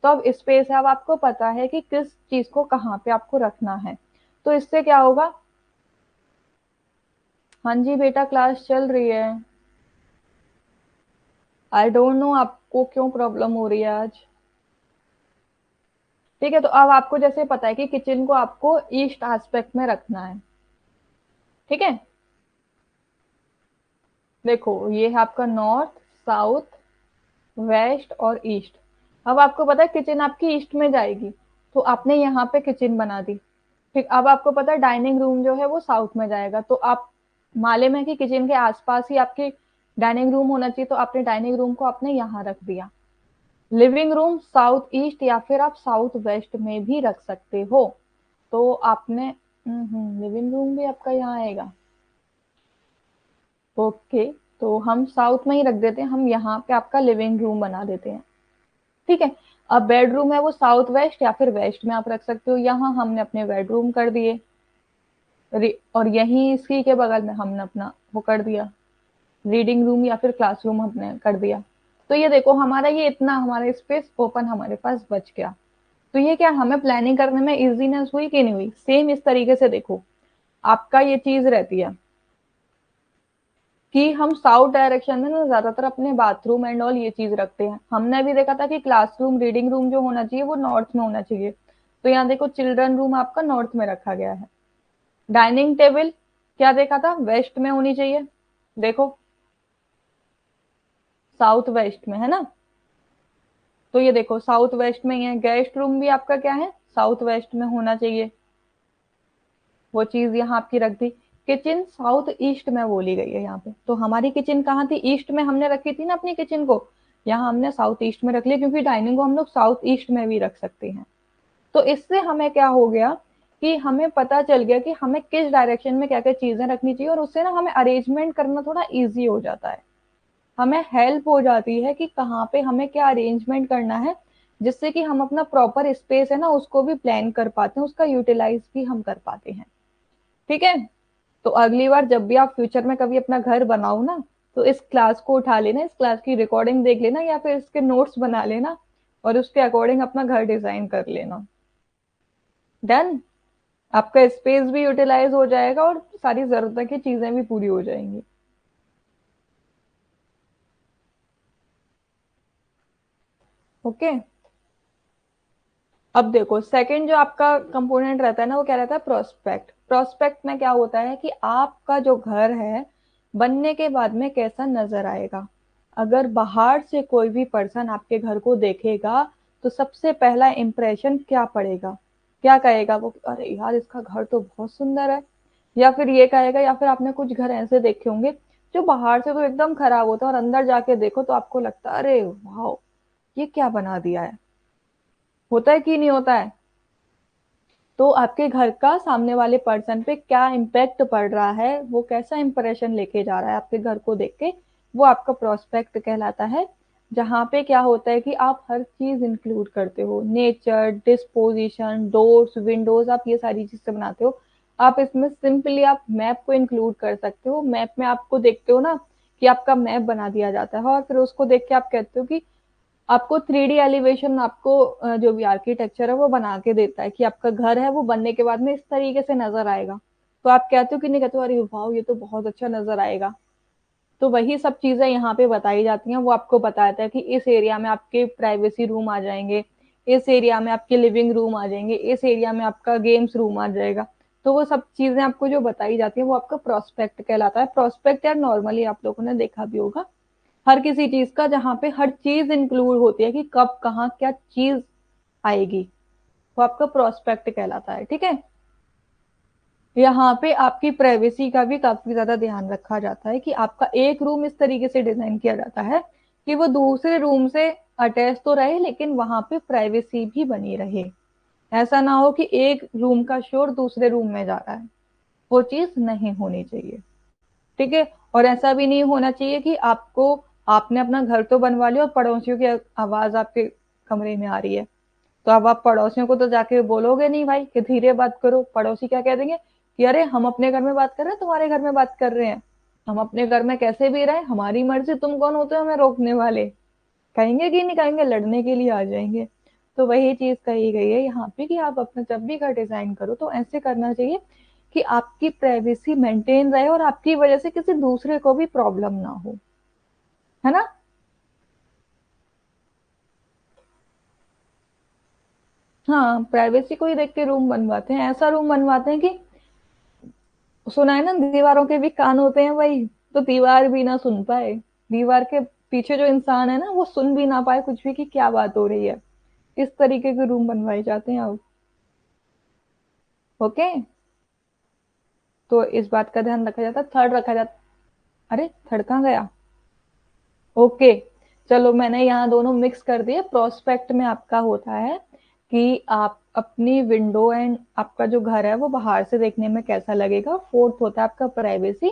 तो अब स्पेस है, अब आपको पता है कि किस चीज को कहाँ पे आपको रखना है। तो इससे क्या होगा। हाँ जी बेटा, क्लास चल रही है। आई डोंट नो आपको क्यों प्रॉब्लम हो रही है आज। ठीक है, तो अब आपको जैसे पता है कि किचन को आपको ईस्ट एस्पेक्ट में रखना है। ठीक है। देखो ये है आपका नॉर्थ, साउथ, वेस्ट और ईस्ट। अब आपको पता है किचन आपकी ईस्ट में जाएगी, तो आपने यहाँ पे किचन बना दी। ठीक, अब आपको पता है डाइनिंग रूम जो है वो साउथ में जाएगा, तो आप मालूम है कि किचन के आसपास ही आपकी डाइनिंग रूम होना चाहिए, तो आपने डाइनिंग रूम को आपने यहाँ रख दिया। लिविंग रूम साउथ ईस्ट या फिर आप साउथ वेस्ट में भी रख सकते हो। तो आपने लिविंग रूम भी आपका यहाँ आएगा। ओके, तो हम साउथ में ही रख देते हैं, हम यहाँ पे आपका लिविंग रूम बना देते हैं। ठीक है। अब बेडरूम है वो साउथ वेस्ट या फिर वेस्ट में आप रख सकते हो। यहाँ हमने अपने बेडरूम कर दिए, और यहीं इसी के बगल में हमने अपना वो कर दिया, रीडिंग रूम या फिर क्लासरूम हमने कर दिया। तो ये देखो हमारा ये इतना हमारा स्पेस ओपन हमारे पास बच गया। तो ये क्या हमें प्लानिंग करने में इजीनेस हुई कि नहीं हुई। सेम इस तरीके से देखो आपका ये चीज रहती है कि हम साउथ डायरेक्शन में ना ज्यादातर अपने बाथरूम एंड ऑल ये चीज रखते हैं। हमने भी देखा था कि क्लासरूम रीडिंग रूम जो होना चाहिए वो नॉर्थ में होना चाहिए, तो यहाँ देखो चिल्ड्रन रूम आपका नॉर्थ में रखा गया है। डाइनिंग टेबल क्या देखा था, वेस्ट में होनी चाहिए, देखो साउथ वेस्ट में है ना। तो ये देखो साउथ वेस्ट में ही है। गेस्ट रूम भी आपका क्या है, साउथ वेस्ट में होना चाहिए, वो चीज यहाँ आपकी रख दी। किचन साउथ ईस्ट में बोली गई है यहाँ पे, तो हमारी किचन कहाँ थी, ईस्ट में हमने रखी थी ना अपनी किचन को, यहाँ हमने साउथ ईस्ट में रख लिया, क्योंकि डाइनिंग को हम लोग साउथ ईस्ट में भी रख सकते हैं। तो इससे हमें क्या हो गया कि हमें पता चल गया कि हमें किस डायरेक्शन में क्या क्या चीजें रखनी चाहिए, और उससे ना हमें अरेंजमेंट करना थोड़ा इजी हो जाता है। हमें हेल्प हो जाती है कि कहाँ पे हमें क्या अरेंजमेंट करना है, जिससे कि हम अपना प्रॉपर स्पेस है ना उसको भी प्लान कर पाते हैं, उसका यूटिलाइज भी हम कर पाते हैं। ठीक है। तो अगली बार जब भी आप फ्यूचर में कभी अपना घर बनाओ ना, तो इस क्लास को उठा लेना, इस क्लास की रिकॉर्डिंग देख लेना या फिर इसके नोट्स बना लेना, और उसके अकॉर्डिंग अपना घर डिजाइन कर लेना। डन। आपका स्पेस भी यूटिलाइज हो जाएगा और सारी जरूरत की चीजें भी पूरी हो जाएंगी। ओके। अब देखो सेकंड जो आपका कंपोनेंट रहता है ना, वो क्या रहता है, प्रोस्पेक्ट। प्रोस्पेक्ट में क्या होता है कि आपका जो घर है बनने के बाद में कैसा नजर आएगा। अगर बाहर से कोई भी पर्सन आपके घर को देखेगा, तो सबसे पहला इंप्रेशन क्या पड़ेगा, क्या कहेगा वो, अरे यार इसका घर तो बहुत सुंदर है। या फिर ये कहेगा, या फिर आपने कुछ घर ऐसे देखे होंगे जो बाहर से तो एकदम खराब होता है और अंदर जाके देखो तो आपको लगता है अरे वाह, ये क्या बना दिया है। होता है कि नहीं होता है। तो आपके घर का सामने वाले पर्सन पे क्या इम्पैक्ट पड़ रहा है, वो कैसा इंप्रेशन लेके जा रहा है आपके घर को देख के, वो आपका प्रोस्पेक्ट कहलाता है। जहाँ पे क्या होता है कि आप हर चीज इंक्लूड करते हो, नेचर, डिस्पोजिशन, डोर्स, विंडोज, आप ये सारी चीजें बनाते हो। आप इसमें सिंपली आप मैप को इंक्लूड कर सकते हो। मैप में आपको देखते हो ना कि आपका मैप बना दिया जाता है, और फिर उसको देख के आप कहते हो कि आपको 3D एलिवेशन, आपको जो भी आर्किटेक्चर है वो बना के देता है कि आपका घर है वो बनने के बाद में इस तरीके से नजर आएगा। तो आप कहते हो कि नहीं, कहते हो अरे वाह ये तो बहुत अच्छा नजर आएगा। तो वही सब चीजें यहाँ पे बताई जाती हैं। वो आपको बताता है कि इस एरिया में आपके प्राइवेसी रूम आ जाएंगे, इस एरिया में आपके लिविंग रूम आ जाएंगे, इस एरिया में आपका गेम्स रूम आ जाएगा। तो वो सब चीजें आपको जो बताई जाती है वो आपका प्रोस्पेक्ट कहलाता है। प्रोस्पेक्ट यार नॉर्मली आप लोगों ने देखा भी होगा, हर किसी चीज का जहाँ पे हर चीज इंक्लूड होती है कि कब कहाँ क्या चीज आएगी, वो आपका प्रोस्पेक्ट कहलाता है। ठीक है। यहाँ पे आपकी प्राइवेसी का भी काफी ज्यादा ध्यान रखा जाता है कि आपका एक रूम इस तरीके से डिजाइन किया जाता है कि वो दूसरे रूम से अटैच तो रहे लेकिन वहां पे प्राइवेसी भी बनी रहे। ऐसा ना हो कि एक रूम का शोर दूसरे रूम में जा रहा है, वो चीज नहीं होनी चाहिए। ठीक है। और ऐसा भी नहीं होना चाहिए कि आपने अपना घर तो बनवा लिया और पड़ोसियों की आवाज आपके कमरे में आ रही है, तो अब आप पड़ोसियों को तो जाके बोलोगे नहीं भाई कि धीरे बात करो। पड़ोसी क्या कह देंगे कि अरे हम अपने घर में बात कर रहे हैं, तुम्हारे घर में बात कर रहे हैं, हम अपने घर में कैसे भी रहे, हमारी मर्जी, तुम कौन होते हो हमें रोकने वाले। कहेंगे कि नहीं कहेंगे, लड़ने के लिए आ जाएंगे। तो वही चीज कही गई है यहाँ पे कि आप अपना जब भी घर डिजाइन करो तो ऐसे करना चाहिए कि आपकी प्राइवेसी मेंटेन रहे और आपकी वजह से किसी दूसरे को भी प्रॉब्लम ना हो, है ना। हाँ, प्राइवेसी को ही देख के रूम बनवाते हैं, ऐसा रूम बनवाते हैं कि सुना है ना, दीवारों के भी कान होते हैं भाई, तो दीवार भी ना सुन पाए, दीवार के पीछे जो इंसान है ना वो सुन भी ना पाए कुछ भी कि क्या बात हो रही है। इस तरीके के रूम बनवाए जाते हैं अब। ओके। तो इस बात का ध्यान रखा जाता है, थर्ड रखा जाता। अरे थर्ड कहाँ गया। ओके। चलो मैंने यहाँ दोनों मिक्स कर दिए। प्रोस्पेक्ट में आपका होता है कि आप अपनी विंडो एंड आपका जो घर है वो बाहर से देखने में कैसा लगेगा। फोर्थ होता है आपका प्राइवेसी,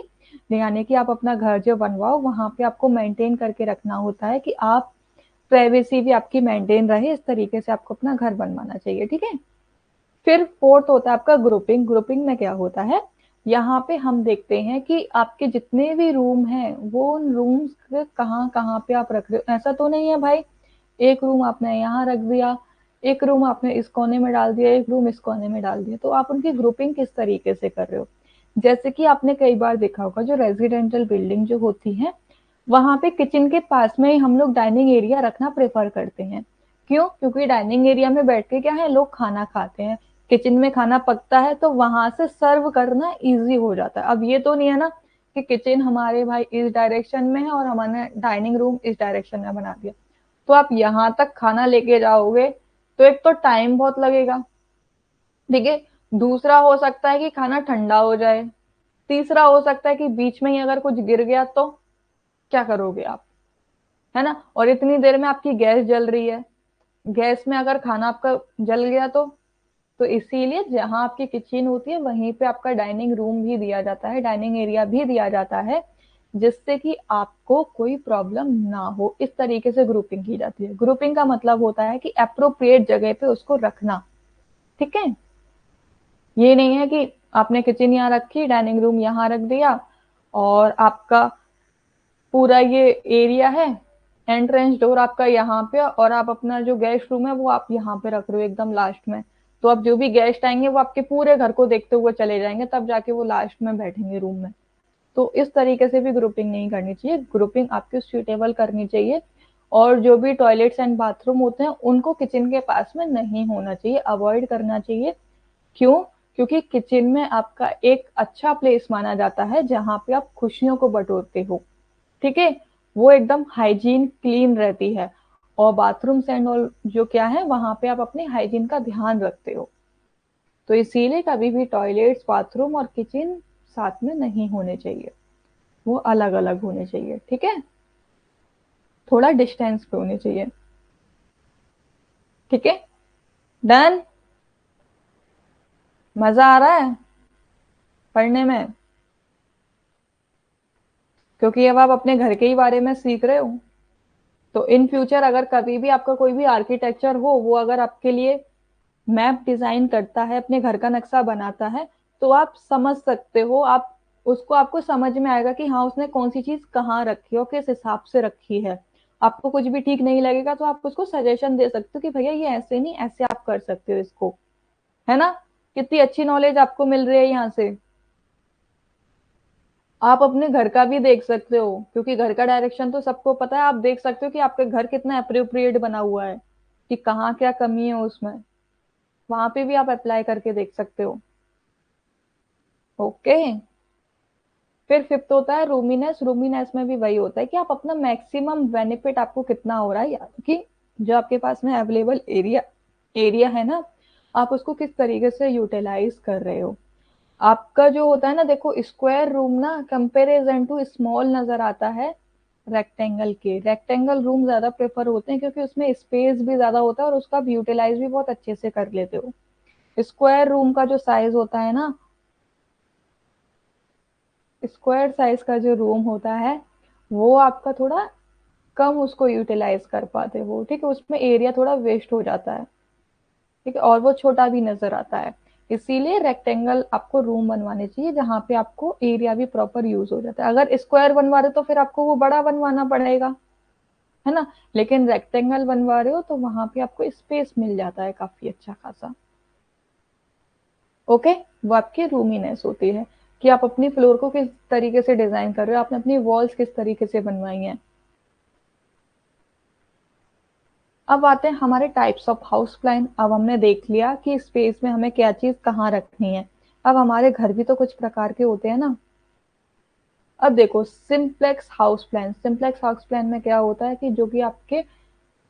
यानी कि आप अपना घर जो बनवाओ वहां पे आपको मेंटेन करके रखना होता है कि आप प्राइवेसी भी आपकी मेंटेन रहे, इस तरीके से आपको अपना घर बनवाना चाहिए। ठीक है। फिर फोर्थ होता है आपका ग्रुपिंग। ग्रुपिंग में क्या होता है, यहाँ पे हम देखते हैं कि आपके जितने भी रूम हैं वो उन रूम्स कहाँ कहाँ पे आप रख रहे हो। ऐसा तो नहीं है भाई एक रूम आपने यहाँ रख दिया, एक रूम आपने इस कोने में डाल दिया, एक रूम इस कोने में डाल दिया। तो आप उनकी ग्रुपिंग किस तरीके से कर रहे हो। जैसे कि आपने कई बार देखा होगा जो रेजिडेंशियल बिल्डिंग जो होती है वहां पे किचन के पास में ही हम लोग डाइनिंग एरिया रखना प्रेफर करते हैं। क्यों, क्योंकि डाइनिंग एरिया में बैठ के क्या है लोग खाना खाते हैं, किचन में खाना पकता है तो वहां से सर्व करना इजी हो जाता है। अब ये तो नहीं है ना कि किचन हमारे भाई इस डायरेक्शन में है और हमारे डाइनिंग रूम इस डायरेक्शन में बना दिया, तो आप यहाँ तक खाना लेके जाओगे तो एक तो टाइम बहुत लगेगा। ठीक है। दूसरा हो सकता है कि खाना ठंडा हो जाए। तीसरा हो सकता है कि बीच में ही अगर कुछ गिर गया तो क्या करोगे आप, है ना। और इतनी देर में आपकी गैस जल रही है, गैस में अगर खाना आपका जल गया तो इसीलिए जहां आपकी किचन होती है वहीं पे आपका डाइनिंग रूम भी दिया जाता है, डाइनिंग एरिया भी दिया जाता है, जिससे कि आपको कोई प्रॉब्लम ना हो। इस तरीके से ग्रुपिंग की जाती है। ग्रुपिंग का मतलब होता है कि अप्रोप्रिएट जगह पे उसको रखना। ठीक है। ये नहीं है कि आपने किचन यहाँ रखी, डाइनिंग रूम यहाँ रख दिया और आपका पूरा ये एरिया है, एंट्रेंस डोर आपका यहाँ पे और आप अपना जो गेस्ट रूम है वो आप यहाँ पे रख रहे हो एकदम लास्ट में। तो अब जो भी गेस्ट आएंगे वो आपके पूरे घर को देखते हुए चले जाएंगे, तब जाके वो लास्ट में बैठेंगे रूम में। तो इस तरीके से भी ग्रुपिंग नहीं करनी चाहिए, ग्रुपिंग आपकी सुटेबल करनी चाहिए। और जो भी टॉयलेट्स एंड बाथरूम होते हैं उनको किचन के पास में नहीं होना चाहिए, अवॉइड करना चाहिए। क्यों, क्योंकि किचन में आपका एक अच्छा प्लेस माना जाता है जहां पे आप खुशियों को बटोरते हो। ठीक है। वो एकदम हाइजीन क्लीन रहती है। और बाथरूम एंड ऑल जो क्या है वहां पे आप अपने हाइजीन का ध्यान रखते हो। तो इसीलिए कभी भी टॉयलेट्स बाथरूम और किचन साथ में नहीं होने चाहिए, वो अलग अलग होने चाहिए। ठीक है। थोड़ा डिस्टेंस पे होने चाहिए। ठीक है। डन। मजा आ रहा है पढ़ने में, क्योंकि अब आप अपने घर के ही बारे में सीख रहे हो। तो इन फ्यूचर अगर कभी भी आपका कोई भी आर्किटेक्चर हो वो अगर आपके लिए मैप डिजाइन करता है, अपने घर का नक्शा बनाता है, तो आप समझ सकते हो, आप उसको आपको समझ में आएगा कि हाँ उसने कौन सी चीज कहाँ रखी है और किस हिसाब से रखी है। आपको कुछ भी ठीक नहीं लगेगा तो आप उसको सजेशन दे सकते हो कि भैया ये ऐसे नहीं ऐसे आप कर सकते हो इसको, है ना। कितनी अच्छी नॉलेज आपको मिल रही है यहाँ से। आप अपने घर का भी देख सकते हो, क्योंकि घर का डायरेक्शन तो सबको पता है, आप देख सकते हो कि आपका घर कितना अप्रोप्रिएट बना हुआ है, कि कहाँ क्या कमी है उसमें, वहां पे भी आप अप्लाई करके देख सकते हो। ओके। फिर फिफ्थ होता है रूमीनेस। रूमीनेस में भी वही होता है कि आप अपना मैक्सिमम बेनिफिट आपको कितना हो रहा है, यानी कि जो आपके पास में अवेलेबल एरिया एरिया है ना, आप उसको किस तरीके से यूटिलाइज कर रहे हो। आपका जो होता है ना, देखो स्क्वायर रूम ना कंपेरिजन टू स्मॉल नजर आता है रेक्टेंगल के। रेक्टेंगल रूम ज्यादा प्रेफर होते हैं क्योंकि उसमें स्पेस भी ज्यादा होता है और उसका आप यूटिलाइज भी बहुत अच्छे से कर लेते हो। स्क्वायर रूम का जो साइज होता है ना, स्क्वायर साइज का जो रूम होता है वो आपका थोड़ा कम उसको यूटिलाइज कर पाते हो, ठीक है, उसमें एरिया थोड़ा वेस्ट हो जाता है, ठीक है, और वो छोटा भी नजर आता है। इसीलिए रेक्टेंगल आपको रूम बनवाने चाहिए जहां पे आपको एरिया भी प्रॉपर यूज हो जाता है। अगर स्क्वायर बनवा रहे हो तो फिर आपको वो बड़ा बनवाना पड़ेगा, है ना। लेकिन रेक्टेंगल बनवा रहे हो तो वहां पे आपको स्पेस मिल जाता है काफी अच्छा खासा। ओके। वो आपकी रूमीनेस होती है कि आप अपनी फ्लोर को किस तरीके से डिजाइन कर रहे हो, आपने अपनी वॉल्स किस तरीके से बनवाई हैं। अब आते हैं हमारे टाइप्स ऑफ हाउस प्लान। अब हमने देख लिया कि स्पेस में हमें क्या चीज कहाँ रखनी है। अब हमारे घर भी तो कुछ प्रकार के होते हैं ना। अब देखो simplex house plan. Simplex house plan में क्या होता है कि जो कि आपके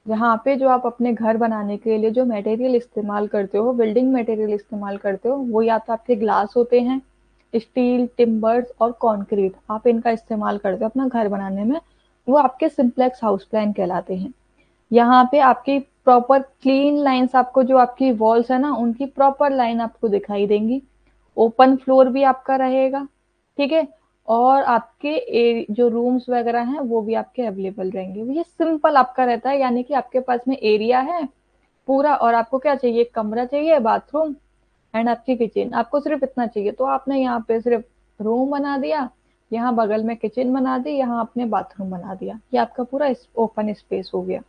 यहाँ पे जो आप अपने घर बनाने के लिए जो मटेरियल इस्तेमाल करते हो, बिल्डिंग मटेरियल इस्तेमाल करते हो, वो या तो आपके ग्लास होते हैं, स्टील, टिम्बर्स और कंक्रीट, आप इनका इस्तेमाल करते हो अपना घर बनाने में। वो आपके सिंप्लेक्स हाउस प्लान कहलाते हैं। यहाँ पे आपकी प्रॉपर क्लीन लाइंस, आपको जो आपकी वॉल्स है ना उनकी प्रॉपर लाइन आपको दिखाई देंगी। ओपन फ्लोर भी आपका रहेगा, ठीक है, और आपके जो रूम्स वगैरह हैं वो भी आपके अवेलेबल रहेंगे। ये सिंपल आपका रहता है, यानी कि आपके पास में एरिया है पूरा, और आपको क्या चाहिए, एक कमरा चाहिए, बाथरूम एंड आपकी किचन, आपको सिर्फ इतना चाहिए। तो आपने यहाँ पे सिर्फ रूम बना दिया, यहाँ बगल में किचन बना दी, यहाँ आपने बाथरूम बना दिया, ये आपका पूरा ओपन स्पेस हो गया।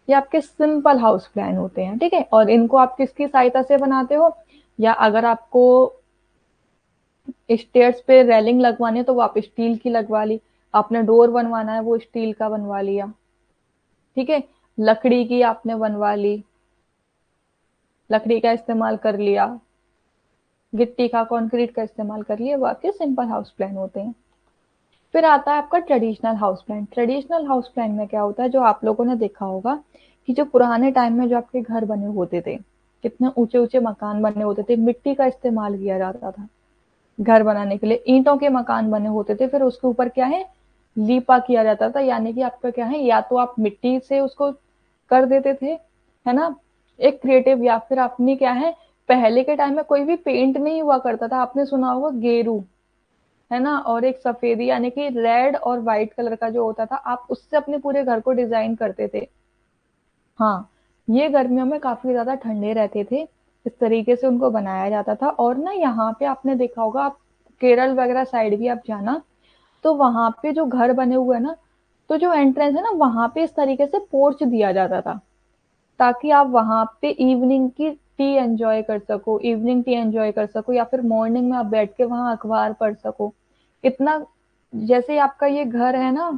ये आपके सिंपल हाउस प्लान होते हैं, ठीक है। और इनको आप किसकी सहायता से बनाते हो, या अगर आपको स्टेयर्स पे रेलिंग लगवानी है तो वो आप स्टील की लगवा ली, आपने डोर बनवाना है वो स्टील का बनवा लिया, ठीक है, लकड़ी की आपने बनवा ली, लकड़ी का इस्तेमाल कर लिया, गिट्टी का, कंक्रीट का इस्तेमाल कर लिया, वो आपके सिंपल हाउस प्लान होते हैं। फिर आता है आपका traditional house plan. Traditional house plan में क्या होता है, जो आप लोगों ने देखा होगा कि जो पुराने टाइम में जो आपके घर बने होते थे, कितने ऊंचे ऊंचे मकान बने होते थे, मिट्टी का इस्तेमाल किया जाता था घर बनाने के लिए, ईंटों के मकान बने होते थे, फिर उसके ऊपर क्या है, लीपा किया जाता था, यानी कि आपका क्या है, या तो आप मिट्टी से उसको कर देते थे, है ना, एक क्रिएटिव, या फिर अपनी क्या है, पहले के टाइम में कोई भी पेंट नहीं हुआ करता था, आपने सुना होगा गेरू, है ना, और एक सफेदी, यानी कि रेड और व्हाइट कलर का जो होता था, आप उससे अपने पूरे घर को डिजाइन करते थे। हाँ, ये गर्मियों में काफी ज्यादा ठंडे रहते थे, इस तरीके से उनको बनाया जाता था। और ना यहाँ पे आपने देखा होगा, आप केरल वगैरह साइड भी आप जाना, तो वहां पे जो घर बने हुए हैं ना, तो जो एंट्रेंस है ना वहां पे इस तरीके से पोर्च दिया जाता था, ताकि आप वहां पे इवनिंग की टी एंजॉय कर सको, इवनिंग टी एंजॉय कर सको, या फिर मॉर्निंग में आप बैठ के वहां अखबार पढ़ सको। इतना, जैसे आपका ये घर है ना,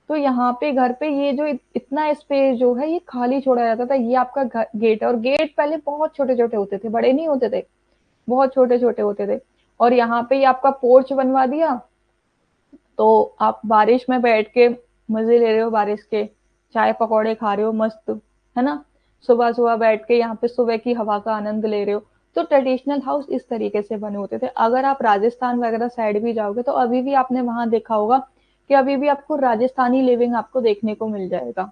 तो यहाँ पे घर पे ये जो इतना स्पेस जो है ये खाली छोड़ा जाता था, ये आपका गेट है, और गेट पहले बहुत छोटे छोटे होते थे, बड़े नहीं होते थे, बहुत छोटे छोटे होते थे। और यहाँ पे ये आपका पोर्च बनवा दिया, तो आप बारिश में बैठ के मजे ले रहे हो बारिश के, चाय पकौड़े खा रहे हो मस्त, है ना, सुबह सुबह बैठ के यहाँ पे सुबह की हवा का आनंद ले रहे हो। तो ट्रेडिशनल हाउस इस तरीके से बने होते थे। अगर आप राजस्थान वगैरह साइड भी जाओगे तो अभी भी आपने वहां देखा होगा कि अभी भी आपको राजस्थानी लिविंग आपको देखने को मिल जाएगा।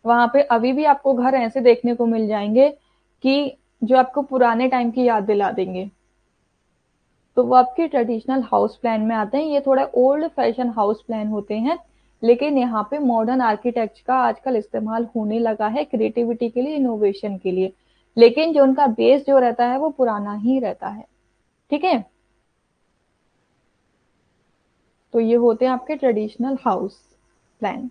वहां पे अभी भी आपको घर ऐसे देखने को मिल जाएंगे कि जो आपको पुराने टाइम की याद दिला देंगे। तो वो आपके ट्रेडिशनल हाउस प्लान में आते हैं। ये थोड़ा ओल्ड फैशन हाउस प्लान होते हैं, लेकिन यहाँ पे मॉडर्न आर्किटेक्ट का आजकल इस्तेमाल होने लगा है क्रिएटिविटी के लिए, इनोवेशन के लिए, लेकिन जो उनका बेस जो रहता है वो पुराना ही रहता है, ठीक है। तो ये होते हैं आपके ट्रेडिशनल हाउस प्लान,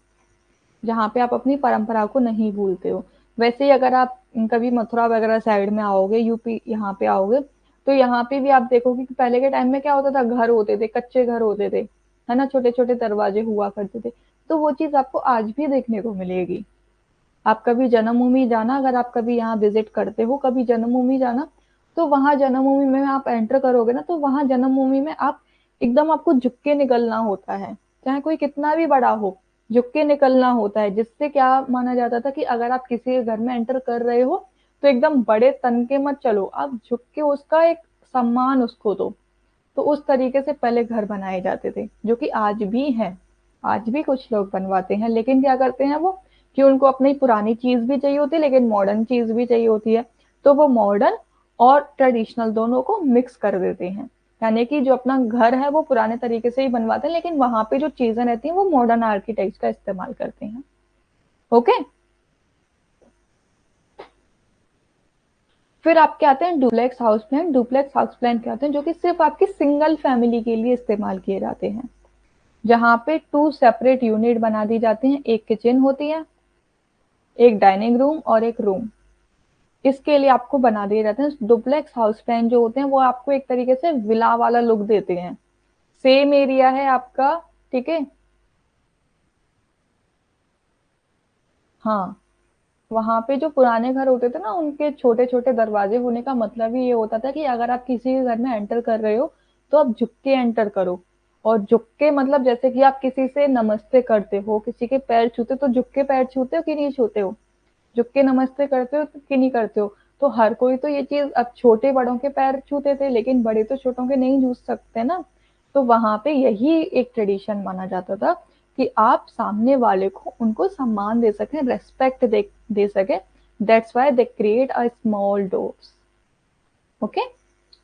जहाँ पे आप अपनी परंपरा को नहीं भूलते हो। वैसे ही अगर आप कभी मथुरा वगैरह साइड में आओगे, यूपी यहाँ पे आओगे, तो यहाँ पे भी आप देखोगे कि पहले के टाइम में क्या होता था, घर होते थे, कच्चे घर होते थे, है ना, छोटे छोटे दरवाजे हुआ करते थे। तो वो चीज आपको आज भी देखने को मिलेगी। आप कभी जन्मभूमि जाना, अगर आप कभी यहाँ विजिट करते हो, कभी जन्मभूमि जाना, तो वहां जन्मभूमि में आप एंटर करोगे ना, तो वहां जन्मभूमि में आप एकदम आपको झुक के निकलना होता है, चाहे कोई कितना भी बड़ा हो, झुक के निकलना होता है। जिससे क्या माना जाता था कि अगर आप किसी के घर में एंटर कर रहे हो तो एकदम बड़े तन के मत चलो, आप झुक के उसका एक सम्मान उसको दो। तो उस तरीके से पहले घर बनाए जाते थे, जो कि आज भी हैं। आज भी कुछ लोग बनवाते हैं, लेकिन क्या करते हैं वो, कि उनको अपनी पुरानी चीज भी चाहिए होती है लेकिन मॉडर्न चीज भी चाहिए होती है, तो वो मॉडर्न और ट्रेडिशनल दोनों को मिक्स कर देते हैं। यानी कि जो अपना घर है वो पुराने तरीके से ही बनवाते हैं, लेकिन वहां पे जो चीजें रहती हैं वो मॉडर्न आर्किटेक्ट का इस्तेमाल करते हैं। ओके। फिर आपके आते हैं duplex house plan. Duplex house plan क्या होते हैं, जो कि सिर्फ आपकी सिंगल फैमिली के लिए इस्तेमाल किए जाते हैं, जहाँ पे 2 सेपरेट यूनिट बना दी जाती हैं। एक किचन होती है, एक डाइनिंग रूम और एक रूम। इसके लिए आपको बना दिए जाते हैं। डुप्लेक्स हाउस प्लान जो होते हैं वो आपको एक तरीके से विला वाला लुक देते हैं। सेम एरिया है आपका, ठीक है। हाँ, वहां पे जो पुराने घर होते थे ना, उनके छोटे छोटे दरवाजे होने का मतलब ही ये होता था कि अगर आप किसी के घर में एंटर कर रहे हो तो आप झुक के एंटर करो। और झुक के मतलब जैसे कि आप किसी से नमस्ते करते हो, किसी के पैर छूते हो, तो झुक के पैर छूते हो कि नहीं छूते हो, झुक के नमस्ते करते हो कि नहीं करते हो। तो हर कोई तो ये चीज, अब छोटे बड़ों के पैर छूते थे लेकिन बड़े तो छोटों के नहीं छू सकते ना। तो वहां पे यही एक ट्रेडिशन माना जाता था कि आप सामने वाले को, उनको सम्मान दे सकें, रेस्पेक्ट दे सके। That's why they create a small doors. Okay.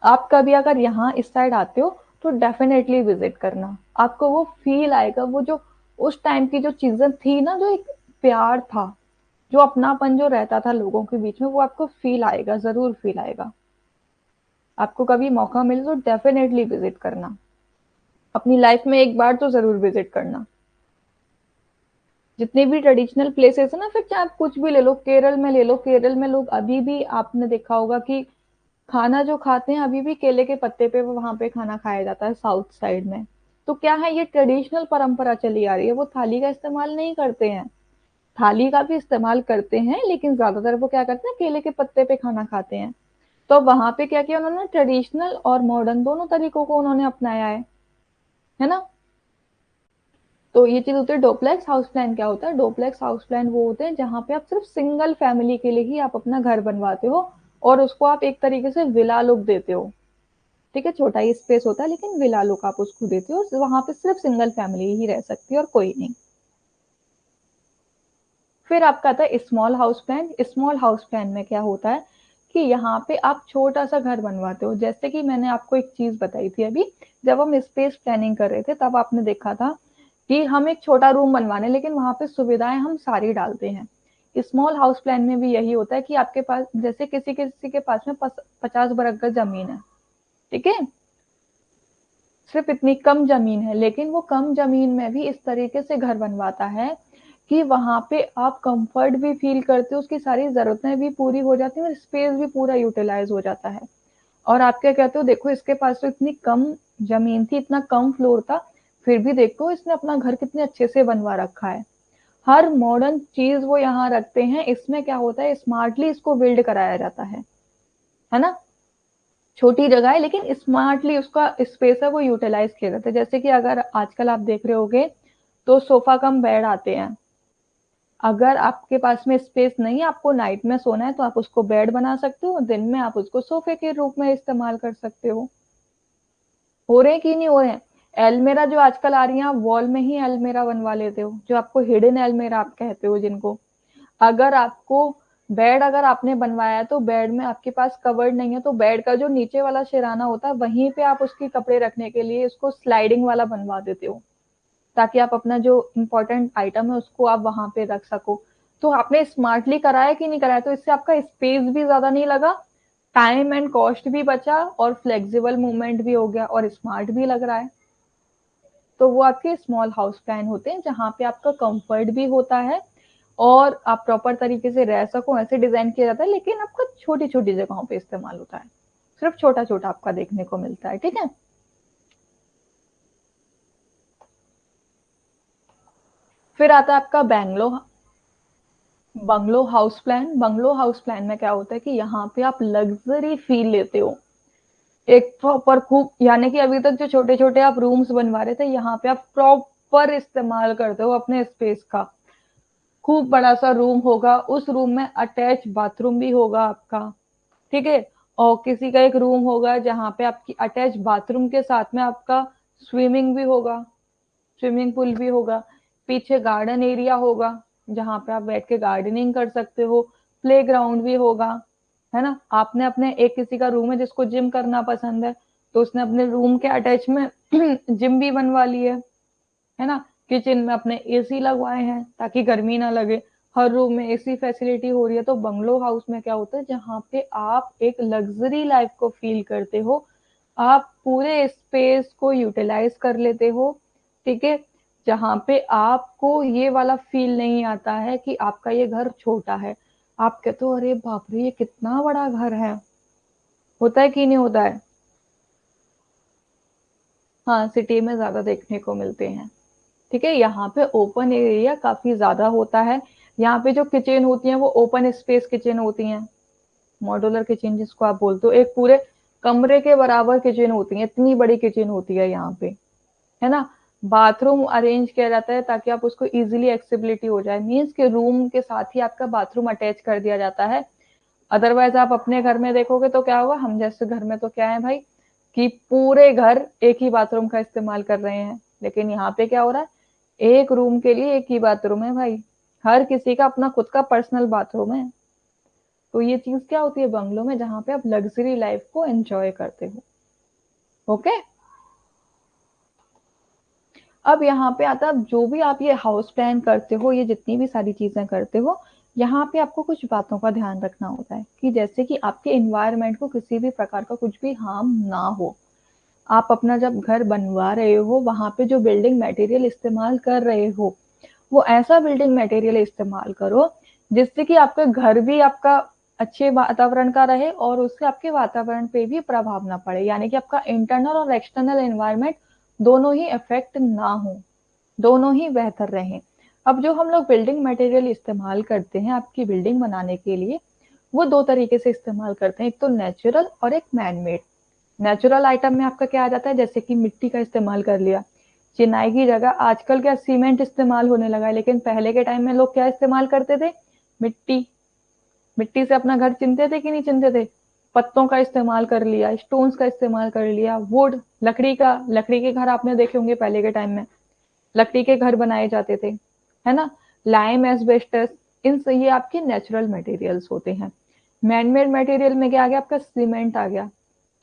आप कभी अगर यहाँ इस साइड आते हो तो डेफिनेटली विजिट करना। आपको वो फील आएगा, वो जो उस टाइम की जो चीजें थी ना, जो एक प्यार था, जो अपनापन जो रहता था लोगों के बीच में, वो आपको फील आएगा, जरूर फील आएगा। आपको कभी मौका मिले तो डेफिनेटली विजिट करना, अपनी लाइफ में एक बार तो जरूर विजिट करना। जितने भी ट्रेडिशनल प्लेसेस है ना, फिर चाहे आप कुछ भी ले लो, केरल में ले लो, केरल में लोग अभी भी, आपने देखा होगा कि खाना जो खाते हैं अभी भी केले के पत्ते पे वहां पे खाना खाया जाता है साउथ साइड में। तो क्या है, ये ट्रेडिशनल परंपरा चली आ रही है। वो थाली का इस्तेमाल नहीं करते हैं, थाली का भी इस्तेमाल करते हैं लेकिन ज्यादातर वो क्या करते हैं, केले के पत्ते पे खाना खाते हैं। तो वहां पे क्या किया उन्होंने, ट्रेडिशनल और मॉडर्न दोनों तरीकों को उन्होंने अपनाया है ना। तो ये चीज होती है डुप्लेक्स हाउस प्लान। क्या होता है, डुप्लेक्स हाउस प्लान वो होते हैं जहाँ पे आप सिर्फ सिंगल फैमिली के लिए ही आप अपना घर बनवाते हो, और उसको आप एक तरीके से विला लुक देते हो। ठीक है, छोटा ही स्पेस होता है लेकिन विला लुक आप उसको देते हो, वहां पे सिर्फ सिंगल फैमिली ही रह सकती है और कोई नहीं। फिर आपका आता है small house plan. Small house plan में क्या होता है कि यहाँ पे आप छोटा सा घर बनवाते हो। जैसे कि मैंने आपको एक चीज बताई थी अभी, जब हम स्पेस प्लानिंग कर रहे थे तब आपने देखा था कि हम एक छोटा रूम बनवाने, लेकिन वहां पे सुविधाएं हम सारी डालते हैं। स्मॉल हाउस प्लान में भी यही होता है कि आपके पास, जैसे किसी किसी के पास में 50 बरगद जमीन है, ठीक है, सिर्फ इतनी कम जमीन है, लेकिन वो कम जमीन में भी इस तरीके से घर बनवाता है कि वहां पे आप कंफर्ट भी फील करते हो, उसकी सारी जरूरतें भी पूरी हो जाती हैं और स्पेस भी पूरा यूटिलाइज हो जाता है। और आप क्या कहते हो, देखो इसके पास तो इतनी कम जमीन थी, इतना कम फ्लोर था, फिर भी देखो इसने अपना घर कितने अच्छे से बनवा रखा है। हर मॉडर्न चीज वो यहाँ रखते हैं। इसमें क्या होता है, स्मार्टली इसको बिल्ड कराया जाता है ना। छोटी जगह है लेकिन स्मार्टली उसका स्पेस है वो यूटिलाइज किया जाता है। जैसे कि अगर आजकल आप देख रहे होगे तो सोफा कम बेड आते हैं। अगर आपके पास में स्पेस नहीं है, आपको नाइट में सोना है, तो आप उसको बेड बना सकते हो, दिन में आप उसको सोफे के रूप में इस्तेमाल कर सकते हो रहे हैं कि नहीं हो रहे हैं। एलमेरा जो आजकल आ रही है, आप वॉल में ही एलमेरा बनवा लेते हो, जो आपको हिडन एलमेरा आप कहते हो जिनको। अगर आपको बेड, अगर आपने बनवाया है तो बेड में आपके पास कवर्ड नहीं है, तो बेड का जो नीचे वाला सिराना होता है वहीं पे आप उसके कपड़े रखने के लिए इसको स्लाइडिंग वाला बनवा देते हो, ताकि आप अपना जो इम्पोर्टेंट आइटम है उसको आप वहां पे रख सको। तो आपने स्मार्टली कराया कि नहीं कराया, तो इससे आपका स्पेस भी ज्यादा नहीं लगा, टाइम एंड कॉस्ट भी बचा, और फ्लेक्सिबल मूवमेंट भी हो गया, और स्मार्ट भी लग रहा है। तो वो आपके स्मॉल हाउस प्लान होते हैं जहाँ पे आपका कंफर्ट भी होता है और आप प्रॉपर तरीके से रह सको, ऐसे डिजाइन किया जाता है, लेकिन आपका छोटी छोटी जगहों पे इस्तेमाल होता है, सिर्फ छोटा छोटा आपका देखने को मिलता है। ठीक है। फिर आता है आपका bungalow bungalow house plan. Bungalow house plan में क्या होता है कि यहाँ पे आप लग्जरी फील लेते हो, एक प्रॉपर खूब, यानी कि अभी तक जो छोटे छोटे आप रूम्स बनवा रहे थे, यहाँ पे आप प्रॉपर इस्तेमाल करते हो अपने स्पेस का। खूब बड़ा सा रूम होगा, उस रूम में अटैच बाथरूम भी होगा आपका, ठीक है। और किसी का एक रूम होगा जहाँ पे आपकी अटैच बाथरूम के साथ में आपका स्विमिंग भी होगा, स्विमिंग पूल भी होगा, पीछे गार्डन एरिया होगा जहाँ पे आप बैठ के गार्डनिंग कर सकते हो, प्लेग्राउंड भी होगा, है ना। आपने अपने एक किसी का रूम है जिसको जिम करना पसंद है, तो उसने अपने रूम के अटैच में जिम भी बनवा ली है ना। किचन में अपने एसी लगवाए हैं ताकि गर्मी ना लगे, हर रूम में एसी फैसिलिटी हो रही है। तो बंगलो हाउस में क्या होता है, जहाँ पे आप एक लग्जरी लाइफ को फील करते हो, आप पूरे स्पेस को यूटिलाइज कर लेते हो, ठीक है। जहाँ पे आपको ये वाला फील नहीं आता है कि आपका ये घर छोटा है, आप कहते हो अरे बाप रे ये कितना बड़ा घर है। होता है कि नहीं होता है? हाँ, सिटी में ज्यादा देखने को मिलते हैं, ठीक है। यहाँ पे ओपन एरिया काफी ज्यादा होता है। यहाँ पे जो किचन होती है वो ओपन स्पेस किचन होती हैं, मॉड्यूलर किचन जिसको आप बोलते हो, एक पूरे कमरे के बराबर किचन होती है, इतनी बड़ी किचन होती है यहाँ पे, है ना। बाथरूम अरेंज किया जाता है ताकि आप उसको इजीली एक्सेसिबिलिटी हो जाए, मीन्स के रूम के साथ ही आपका बाथरूम अटैच कर दिया जाता है। अदरवाइज आप अपने घर में देखोगे तो क्या होगा, हम जैसे घर में तो क्या है भाई कि पूरे घर एक ही बाथरूम का इस्तेमाल कर रहे हैं, लेकिन यहाँ पे क्या हो रहा है, एक रूम के लिए एक ही बाथरूम है भाई, हर किसी का अपना खुद का पर्सनल बाथरूम है। तो ये चीज क्या होती है बंगलों में, जहाँ पे आप लग्जरी लाइफ को एंजॉय करते हो। ओके। अब यहाँ पे आता है, जो भी आप ये हाउस प्लान करते हो, ये जितनी भी सारी चीजें करते हो, यहाँ पे आपको कुछ बातों का ध्यान रखना होता है कि जैसे कि आपके इन्वायरमेंट को किसी भी प्रकार का कुछ भी हार्म ना हो। आप अपना जब घर बनवा रहे हो, वहां पे जो बिल्डिंग मटेरियल इस्तेमाल कर रहे हो, वो ऐसा बिल्डिंग मटेरियल इस्तेमाल करो जिससे कि आपका घर भी आपका अच्छे वातावरण का रहे और उससे आपके वातावरण पे भी प्रभाव ना पड़े, यानी कि आपका इंटरनल और एक्सटर्नल एनवायरनमेंट दोनों ही इफेक्ट ना हो, दोनों ही बेहतर रहें। अब जो हम लोग बिल्डिंग मटेरियल इस्तेमाल करते हैं आपकी बिल्डिंग बनाने के लिए, वो दो तरीके से इस्तेमाल करते हैं, एक तो नेचुरल और एक मैन मेड। नेचुरल आइटम में आपका क्या आ जाता है, जैसे कि मिट्टी का इस्तेमाल कर लिया, चिनाई की जगह आजकल क्या सीमेंट इस्तेमाल होने लगा है, लेकिन पहले के टाइम में लोग क्या इस्तेमाल करते थे, मिट्टी। मिट्टी से अपना घर चिनते थे कि नहीं चिनते थे, पत्तों का इस्तेमाल कर लिया, स्टोन्स का इस्तेमाल कर लिया, वुड, लकड़ी के घर आपने देखे होंगे पहले के टाइम में, लकड़ी के घर बनाए जाते थे, है ना। लाइम, एस्बेस्टस, इन से ये आपके नेचुरल मटेरियल्स होते हैं। मैनमेड मटेरियल में क्या आ गया, आपका सीमेंट आ गया,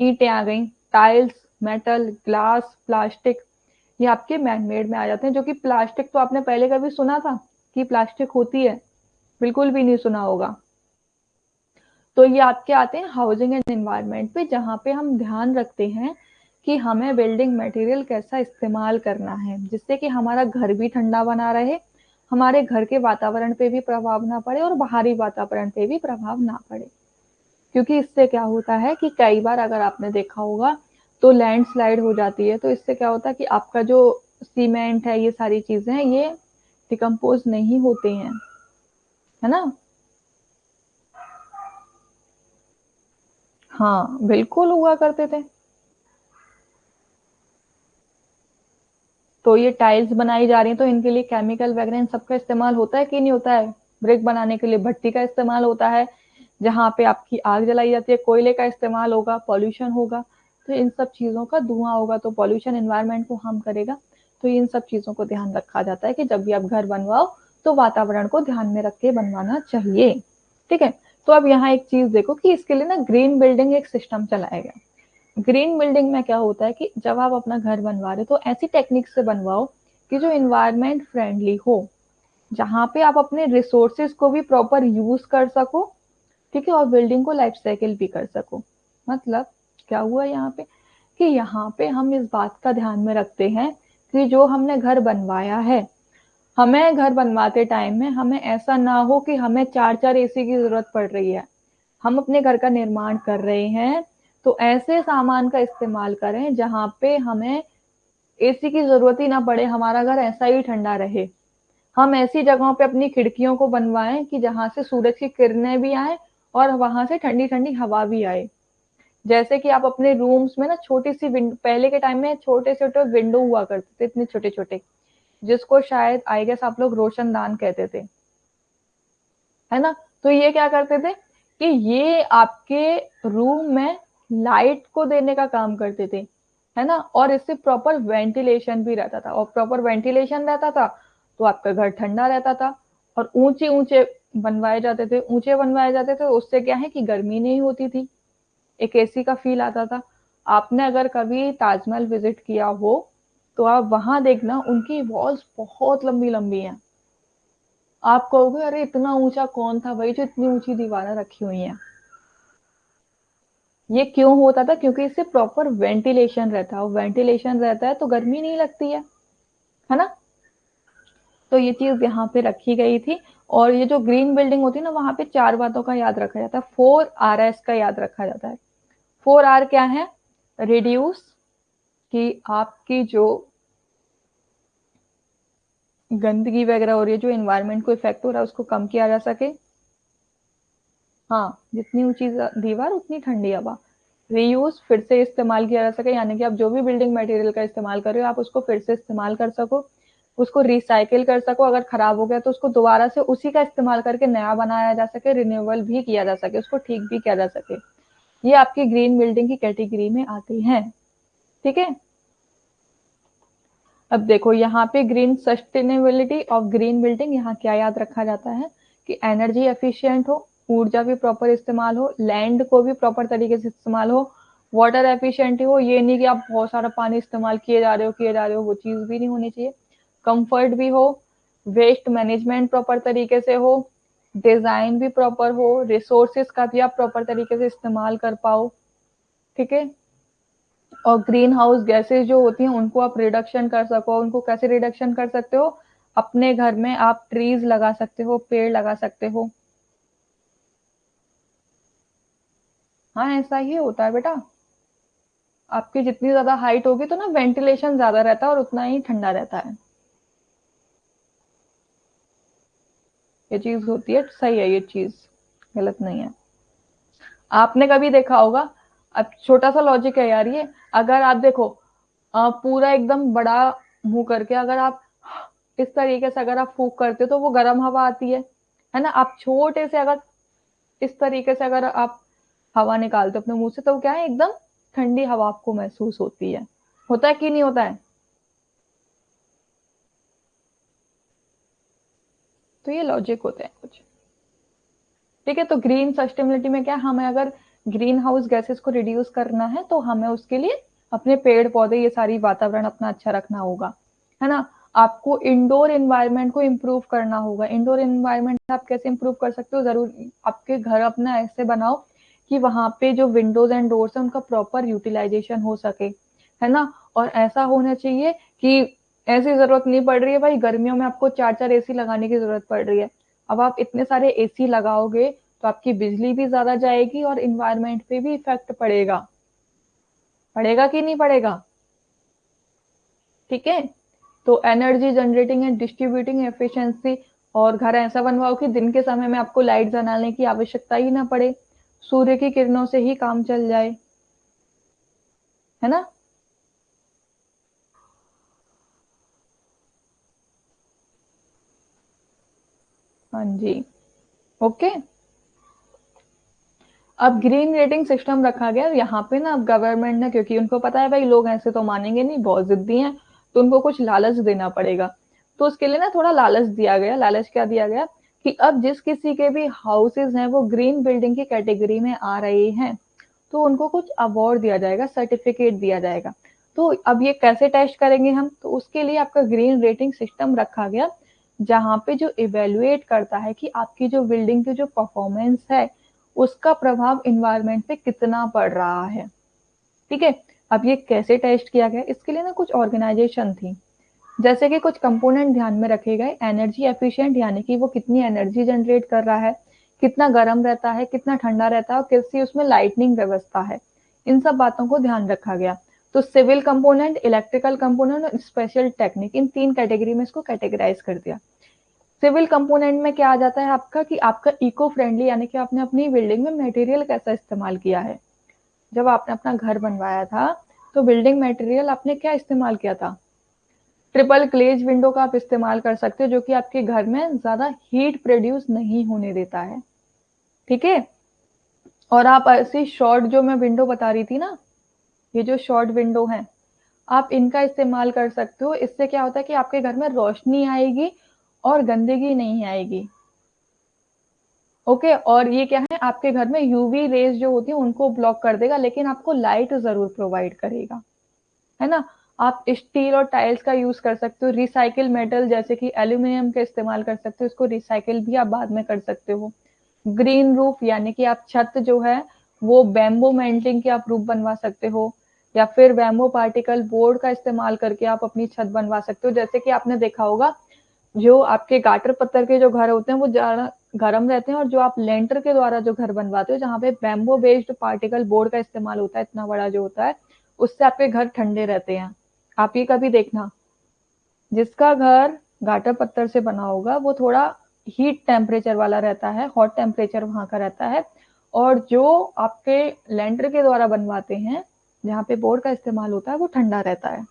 ईंटें आ गई, टाइल्स, मेटल, ग्लास, प्लास्टिक, ये आपके मैनमेड में आ जाते हैं। जो कि प्लास्टिक तो आपने पहले कभी सुना था कि प्लास्टिक होती है, बिल्कुल भी नहीं सुना होगा। तो ये आपके आते हैं हाउसिंग एंड एनवायरनमेंट पे, जहाँ पे हम ध्यान रखते हैं कि हमें बिल्डिंग मटेरियल कैसा इस्तेमाल करना है जिससे कि हमारा घर भी ठंडा बना रहे, हमारे घर के वातावरण पे भी प्रभाव ना पड़े और बाहरी वातावरण पे भी प्रभाव ना पड़े। क्योंकि इससे क्या होता है कि कई बार अगर आपने देखा होगा तो लैंडस्लाइड हो जाती है, तो इससे क्या होता है कि आपका जो सीमेंट है, ये सारी चीजें हैं, ये डिकम्पोज नहीं होते हैं, है ना। हाँ बिल्कुल हुआ करते थे। तो ये टाइल्स बनाई जा रही है तो इनके लिए केमिकल वगैरह इन सबका इस्तेमाल होता है कि नहीं होता है। ब्रिक बनाने के लिए भट्टी का इस्तेमाल होता है, जहाँ पे आपकी आग जलाई जाती है, कोयले का इस्तेमाल होगा, पॉल्यूशन होगा, तो इन सब चीजों का धुआं होगा, तो पॉल्यूशन एनवायरनमेंट को हार्म करेगा। तो इन सब चीजों को ध्यान रखा जाता है कि जब भी आप घर बनवाओ तो वातावरण को ध्यान में रख के बनवाना चाहिए, ठीक है। तो अब यहाँ एक चीज देखो कि इसके लिए ना ग्रीन बिल्डिंग एक सिस्टम चलाया गया। ग्रीन बिल्डिंग में क्या होता है कि जब आप अपना घर बनवा रहे हो तो ऐसी टेक्निक से बनवाओ कि जो इन्वायरमेंट फ्रेंडली हो, जहाँ पे आप अपने रिसोर्सेज को भी प्रॉपर यूज कर सको, ठीक है, और बिल्डिंग को लाइफ साइकिल भी कर सको। मतलब क्या हुआ यहाँ पे कि यहाँ पे हम इस बात का ध्यान में रखते हैं कि जो हमने घर बनवाया है, हमें घर बनवाते टाइम में हमें ऐसा ना हो कि हमें चार चार एसी की जरूरत पड़ रही है। हम अपने घर का निर्माण कर रहे हैं तो ऐसे सामान का इस्तेमाल करें जहाँ पे हमें एसी की जरूरत ही ना पड़े, हमारा घर ऐसा ही ठंडा रहे। हम ऐसी जगहों पे अपनी खिड़कियों को बनवाएं कि जहां से सूरज की किरणें भी आए और वहां से ठंडी ठंडी हवा भी आए। जैसे कि आप अपने रूम्स में ना छोटी सी विंडो, पहले के टाइम में छोटे छोटे विंडो हुआ करते थे, इतने छोटे छोटे, जिसको शायद आई गेस आप लोग रोशनदान कहते थे, है ना। तो ये क्या करते थे कि ये आपके रूम में लाइट को देने का काम करते थे, है ना, और इससे प्रॉपर वेंटिलेशन भी रहता था, और प्रॉपर वेंटिलेशन रहता था तो आपका घर ठंडा रहता था। और ऊंचे ऊंचे बनवाए जाते थे, ऊंचे बनवाए जाते थे, उससे क्या है कि गर्मी नहीं होती थी, एक एसी का फील आता था। आपने अगर कभी ताजमहल विजिट किया हो तो आप वहां देखना, उनकी वॉल्स बहुत लंबी लंबी हैं। आप कहोगे अरे इतना ऊंचा कौन था भाई जो इतनी ऊंची दीवारें रखी हुई हैं। ये क्यों होता था? क्योंकि इससे प्रॉपर वेंटिलेशन रहता है, और वेंटिलेशन रहता है तो गर्मी नहीं लगती है ना। तो ये चीज यहाँ पे रखी गई थी। और ये जो ग्रीन बिल्डिंग होती है ना, वहां पे 4 बातों का याद रखा जाता है, 4 RS का याद रखा जाता है। 4 R क्या है? रिड्यूस, कि आपकी जो गंदगी वगैरह हो रही है, जो एनवायरनमेंट को इफेक्ट हो रहा है, उसको कम किया जा सके। हाँ, जितनी ऊंची दीवार उतनी ठंडी हवा। रीयूज, फिर से इस्तेमाल किया जा सके, यानी कि आप जो भी बिल्डिंग मटेरियल का इस्तेमाल कर रहे हो आप उसको फिर से इस्तेमाल कर सको, उसको रिसाइकिल कर सको, अगर खराब हो गया तो उसको दोबारा से उसी का इस्तेमाल करके नया बनाया जा सके, रिन्यूएबल भी किया जा सके, उसको ठीक भी किया जा सके। ये आपकी ग्रीन बिल्डिंग की कैटेगरी में आती है। ठीक है। अब देखो यहाँ पे green sustainability of green building, यहाँ क्या याद रखा जाता है कि एनर्जी एफिशिएंट हो, ऊर्जा भी प्रॉपर इस्तेमाल हो, लैंड को भी प्रॉपर तरीके से इस्तेमाल हो, वाटर एफिशिएंट हो, ये नहीं कि आप बहुत सारा पानी इस्तेमाल किए जा रहे हो, वो चीज भी नहीं होनी चाहिए। कंफर्ट भी हो, वेस्ट मैनेजमेंट प्रॉपर तरीके से हो, डिजाइन भी प्रॉपर हो, रिसोर्सेज का भी आप प्रॉपर तरीके से इस्तेमाल कर पाओ। ठीक है। और ग्रीन हाउस गैसेस जो होती हैं उनको आप रिडक्शन कर सको। उनको कैसे रिडक्शन कर सकते हो? अपने घर में आप ट्रीज लगा सकते हो, पेड़ लगा सकते हो। हाँ, ऐसा ही होता है बेटा। आपकी जितनी ज्यादा हाइट होगी तो ना वेंटिलेशन ज्यादा रहता है और उतना ही ठंडा रहता है। ये चीज होती है, सही है ये चीज, गलत नहीं है। आपने कभी देखा होगा, अब छोटा सा लॉजिक है यार ये, अगर आप देखो पूरा एकदम बड़ा मुंह करके अगर आप इस तरीके से अगर आप फूक करते हो तो वो गर्म हवा आती है ना। आप छोटे से अगर इस तरीके से अगर आप हवा निकालते हो अपने मुंह से तो क्या है, एकदम ठंडी हवा आपको महसूस होती है। होता है कि नहीं होता है? तो ये लॉजिक होते हैं कुछ। ठीक है। तो ग्रीन सस्टेनेबिलिटी में क्या, हमें अगर ग्रीन हाउस गैसेस को रिड्यूस करना है तो हमें उसके लिए अपने पेड़ पौधे, ये सारी वातावरण अपना अच्छा रखना होगा, है ना। आपको इंडोर एनवायरनमेंट को इम्प्रूव करना होगा। इंडोर एनवायरनमेंट आप कैसे इम्प्रूव कर सकते हो? जरूर आपके घर अपना ऐसे बनाओ कि वहां पे जो विंडोज एंड डोर्स है उनका प्रॉपर यूटिलाइजेशन हो सके, है ना। और ऐसा होना चाहिए कि ऐसी जरूरत नहीं पड़ रही है भाई, गर्मियों में आपको 4 4 AC लगाने की जरूरत पड़ रही है। अब आप इतने सारे एसी लगाओगे तो आपकी बिजली भी ज्यादा जाएगी और इन्वायरमेंट पे भी इफेक्ट पड़ेगा। पड़ेगा कि नहीं पड़ेगा? ठीक है। तो energy generating and distributing efficiency, और घर ऐसा बनवाओ कि दिन के समय में आपको लाइट जलाने की आवश्यकता ही ना पड़े, सूर्य की किरणों से ही काम चल जाए, है ना। हाँ जी। ओके। अब ग्रीन रेटिंग सिस्टम रखा गया यहाँ पे ना। अब गवर्नमेंट ने, क्योंकि उनको पता है भाई लोग ऐसे तो मानेंगे नहीं, बहुत जिद्दी हैं, तो उनको कुछ लालच देना पड़ेगा। तो उसके लिए ना थोड़ा लालच दिया गया। लालच क्या दिया गया कि अब जिस किसी के भी हाउसेज हैं वो ग्रीन बिल्डिंग की कैटेगरी में आ रहे हैं तो उनको कुछ अवार्ड दिया जाएगा, सर्टिफिकेट दिया जाएगा। तो अब ये कैसे टेस्ट करेंगे हम? तो उसके लिए आपका ग्रीन रेटिंग सिस्टम रखा गया, जहाँ पे जो इवेल्युएट करता है कि आपकी जो बिल्डिंग की जो परफॉर्मेंस है उसका प्रभाव इन्वायरमेंट पे कितना पड़ रहा है। ठीक है। अब ये कैसे टेस्ट किया गया? इसके लिए ना कुछ ऑर्गेनाइजेशन थी, जैसे कि कुछ कंपोनेंट ध्यान में रखे गए। एनर्जी एफिशिएंट, यानी कि वो कितनी एनर्जी जनरेट कर रहा है, कितना गर्म रहता है, कितना ठंडा रहता है, और कैसी उसमें लाइटनिंग व्यवस्था है, इन सब बातों को ध्यान रखा गया। तो सिविल कंपोनेंट, इलेक्ट्रिकल कंपोनेंट और स्पेशल टेक्निक, इन 3 कैटेगरी में इसको कैटेगराइज कर दिया। सिविल कंपोनेंट में क्या आ जाता है आपका कि आपका इको फ्रेंडली, यानी कि आपने अपनी बिल्डिंग में मटेरियल कैसा इस्तेमाल किया है। जब आपने अपना घर बनवाया था तो बिल्डिंग मटेरियल आपने क्या इस्तेमाल किया था? ट्रिपल ग्लेज विंडो का आप इस्तेमाल कर सकते हो, जो कि आपके घर में ज्यादा हीट प्रोड्यूस नहीं होने देता है। ठीक है। और आप ऐसी शॉर्ट जो मैं विंडो बता रही थी ना, ये जो शॉर्ट विंडो है, आप इनका इस्तेमाल कर सकते हो। इससे क्या होता है कि आपके घर में रोशनी आएगी और गंदगी नहीं आएगी। ओके, और ये क्या है, आपके घर में यूवी रेज जो होती है उनको ब्लॉक कर देगा, लेकिन आपको लाइट जरूर प्रोवाइड करेगा, है ना। आप स्टील और टाइल्स का यूज कर सकते हो, रिसाइकिल मेटल जैसे कि एल्यूमिनियम का इस्तेमाल कर सकते हो, इसको रिसाइकिल भी आप बाद में कर सकते हो। ग्रीन रूफ यानी कि आप छत जो है वो बैम्बो मेंटलिंग की आप रूफ बनवा सकते हो, या फिर बैम्बो पार्टिकल बोर्ड का इस्तेमाल करके आप अपनी छत बनवा सकते हो। जैसे कि आपने देखा होगा, जो आपके गाटर पत्थर के जो घर होते हैं वो ज्यादा गर्म रहते हैं, और जो आप लेंटर के द्वारा जो घर बनवाते हो जहाँ पे बैम्बो बेस्ड पार्टिकल बोर्ड का इस्तेमाल होता है, इतना बड़ा जो होता है, उससे आपके घर ठंडे रहते हैं। आप ये कभी देखना, जिसका घर गाटर पत्थर से बना होगा वो थोड़ा हीट टेम्परेचर वाला रहता है, हॉट टेम्परेचर वहां का रहता है। और जो आपके लेंटर के द्वारा बनवाते हैं जहाँ पे बोर्ड का इस्तेमाल होता है वो ठंडा रहता है।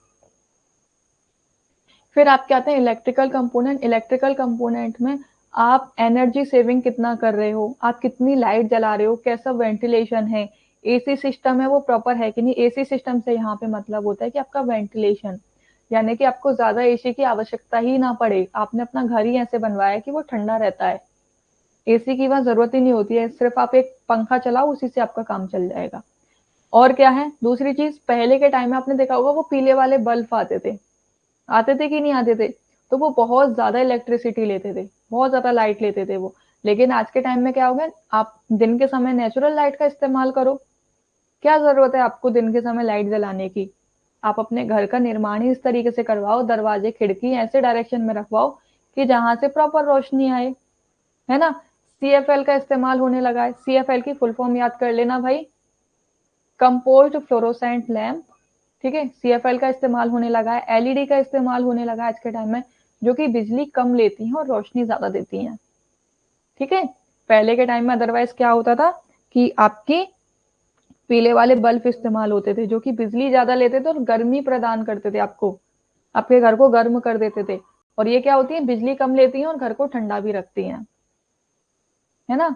फिर आप क्या आते हैं इलेक्ट्रिकल कंपोनेंट। इलेक्ट्रिकल कंपोनेंट में आप एनर्जी सेविंग कितना कर रहे हो, आप कितनी लाइट जला रहे हो, कैसा वेंटिलेशन है, एसी सिस्टम है वो प्रॉपर है कि नहीं। एसी सिस्टम से यहाँ पे मतलब होता है कि आपका वेंटिलेशन, यानी कि आपको ज्यादा एसी की आवश्यकता ही ना पड़े, आपने अपना घर ही ऐसे बनवाया है कि वो ठंडा रहता है, एसी की वहां जरूरत ही नहीं होती है, सिर्फ आप एक पंखा चलाओ उसी से आपका काम चल जाएगा। और क्या है दूसरी चीज, पहले के टाइम में आपने देखा होगा वो पीले वाले बल्ब आते थे कि नहीं आते थे, तो वो बहुत ज्यादा इलेक्ट्रिसिटी लेते थे, बहुत ज्यादा लाइट लेते थे वो। लेकिन आज के टाइम में क्या हो गया, आप दिन के समय नेचुरल लाइट का इस्तेमाल करो। क्या जरूरत है आपको दिन के समय लाइट जलाने की, आप अपने घर का निर्माण ही इस तरीके से करवाओ, दरवाजे खिड़की ऐसे डायरेक्शन में रखवाओ कि जहां से प्रॉपर रोशनी आए, है ना। सीएफएल का इस्तेमाल होने लगा है, सीएफएल की फुल फॉर्म याद कर लेना भाई, कंपोज्ड फ्लोरोसेंट लैम्प। ठीक है, सीएफएल का इस्तेमाल होने लगा है, एलईडी का इस्तेमाल होने लगा है आज के टाइम में, जो कि बिजली कम लेती हैं और रोशनी ज्यादा देती हैं। ठीक है, पहले के टाइम में अदरवाइज क्या होता था कि आपकी पीले वाले बल्ब इस्तेमाल होते थे जो कि बिजली ज्यादा लेते थे और गर्मी प्रदान करते थे आपको, आपके घर को गर्म कर देते थे। और ये क्या होती है, बिजली कम लेती हैं और घर को ठंडा भी रखती हैं, है ना।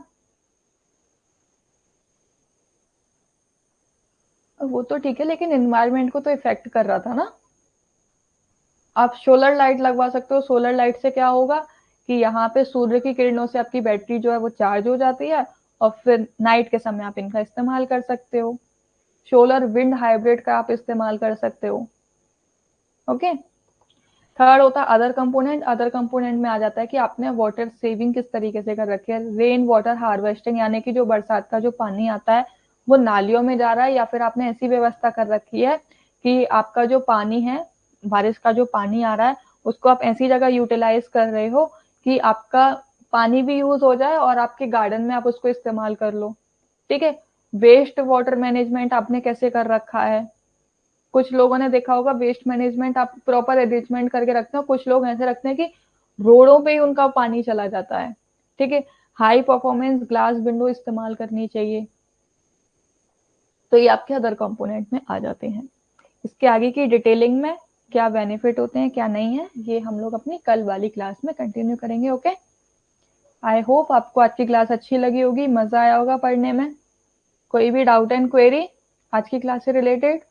वो तो ठीक है, लेकिन एनवायरमेंट को तो इफेक्ट कर रहा था ना। आप सोलर लाइट लगवा सकते हो, सोलर लाइट से क्या होगा कि यहाँ पे सूर्य की किरणों से आपकी बैटरी जो है वो चार्ज हो जाती है, और फिर नाइट के समय आप इनका इस्तेमाल कर सकते हो। सोलर विंड हाइब्रिड का आप इस्तेमाल कर सकते हो। ओके, थर्ड होता है अदर कंपोनेंट। अदर कंपोनेंट में आ जाता है कि आपने वाटर सेविंग किस तरीके से कर रखी है, रेन वाटर हार्वेस्टिंग, यानी कि जो बरसात का जो पानी आता है वो नालियों में जा रहा है, या फिर आपने ऐसी व्यवस्था कर रखी है कि आपका जो पानी है, बारिश का जो पानी आ रहा है उसको आप ऐसी जगह यूटिलाइज कर रहे हो कि आपका पानी भी यूज हो जाए और आपके गार्डन में आप उसको इस्तेमाल कर लो। ठीक है, वेस्ट वाटर मैनेजमेंट आपने कैसे कर रखा है, कुछ लोगों ने देखा होगा वेस्ट मैनेजमेंट आप प्रॉपर अरेंजमेंट करके रखते हो, कुछ लोग ऐसे रखते हैं कि रोडों पे ही उनका पानी चला जाता है। ठीक है, हाई परफॉर्मेंस ग्लास विंडो इस्तेमाल करनी चाहिए। तो ये आपके अदर कंपोनेंट में आ जाते हैं। इसके आगे की डिटेलिंग में क्या बेनिफिट होते हैं क्या नहीं है, ये हम लोग अपनी कल वाली क्लास में कंटिन्यू करेंगे। ओके, आई होप आपको आज की क्लास अच्छी लगी होगी, मजा आया होगा पढ़ने में। कोई भी डाउट एंड क्वेरी आज की क्लास से रिलेटेड,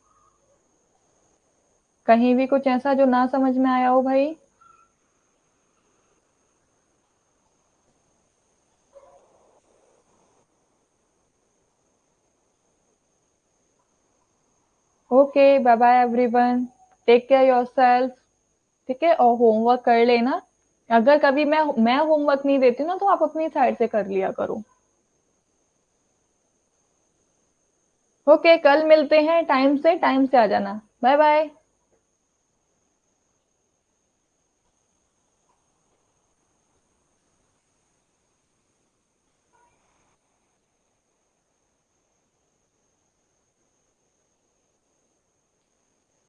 कहीं भी कुछ ऐसा जो ना समझ में आया हो भाई। Okay, bye bye everyone, take care yourself. ठीक है, और होमवर्क कर लेना। अगर कभी मैं होमवर्क नहीं देती ना तो आप अपनी साइड से कर लिया करो। ओके, कल मिलते हैं, टाइम से आ जाना। Bye bye.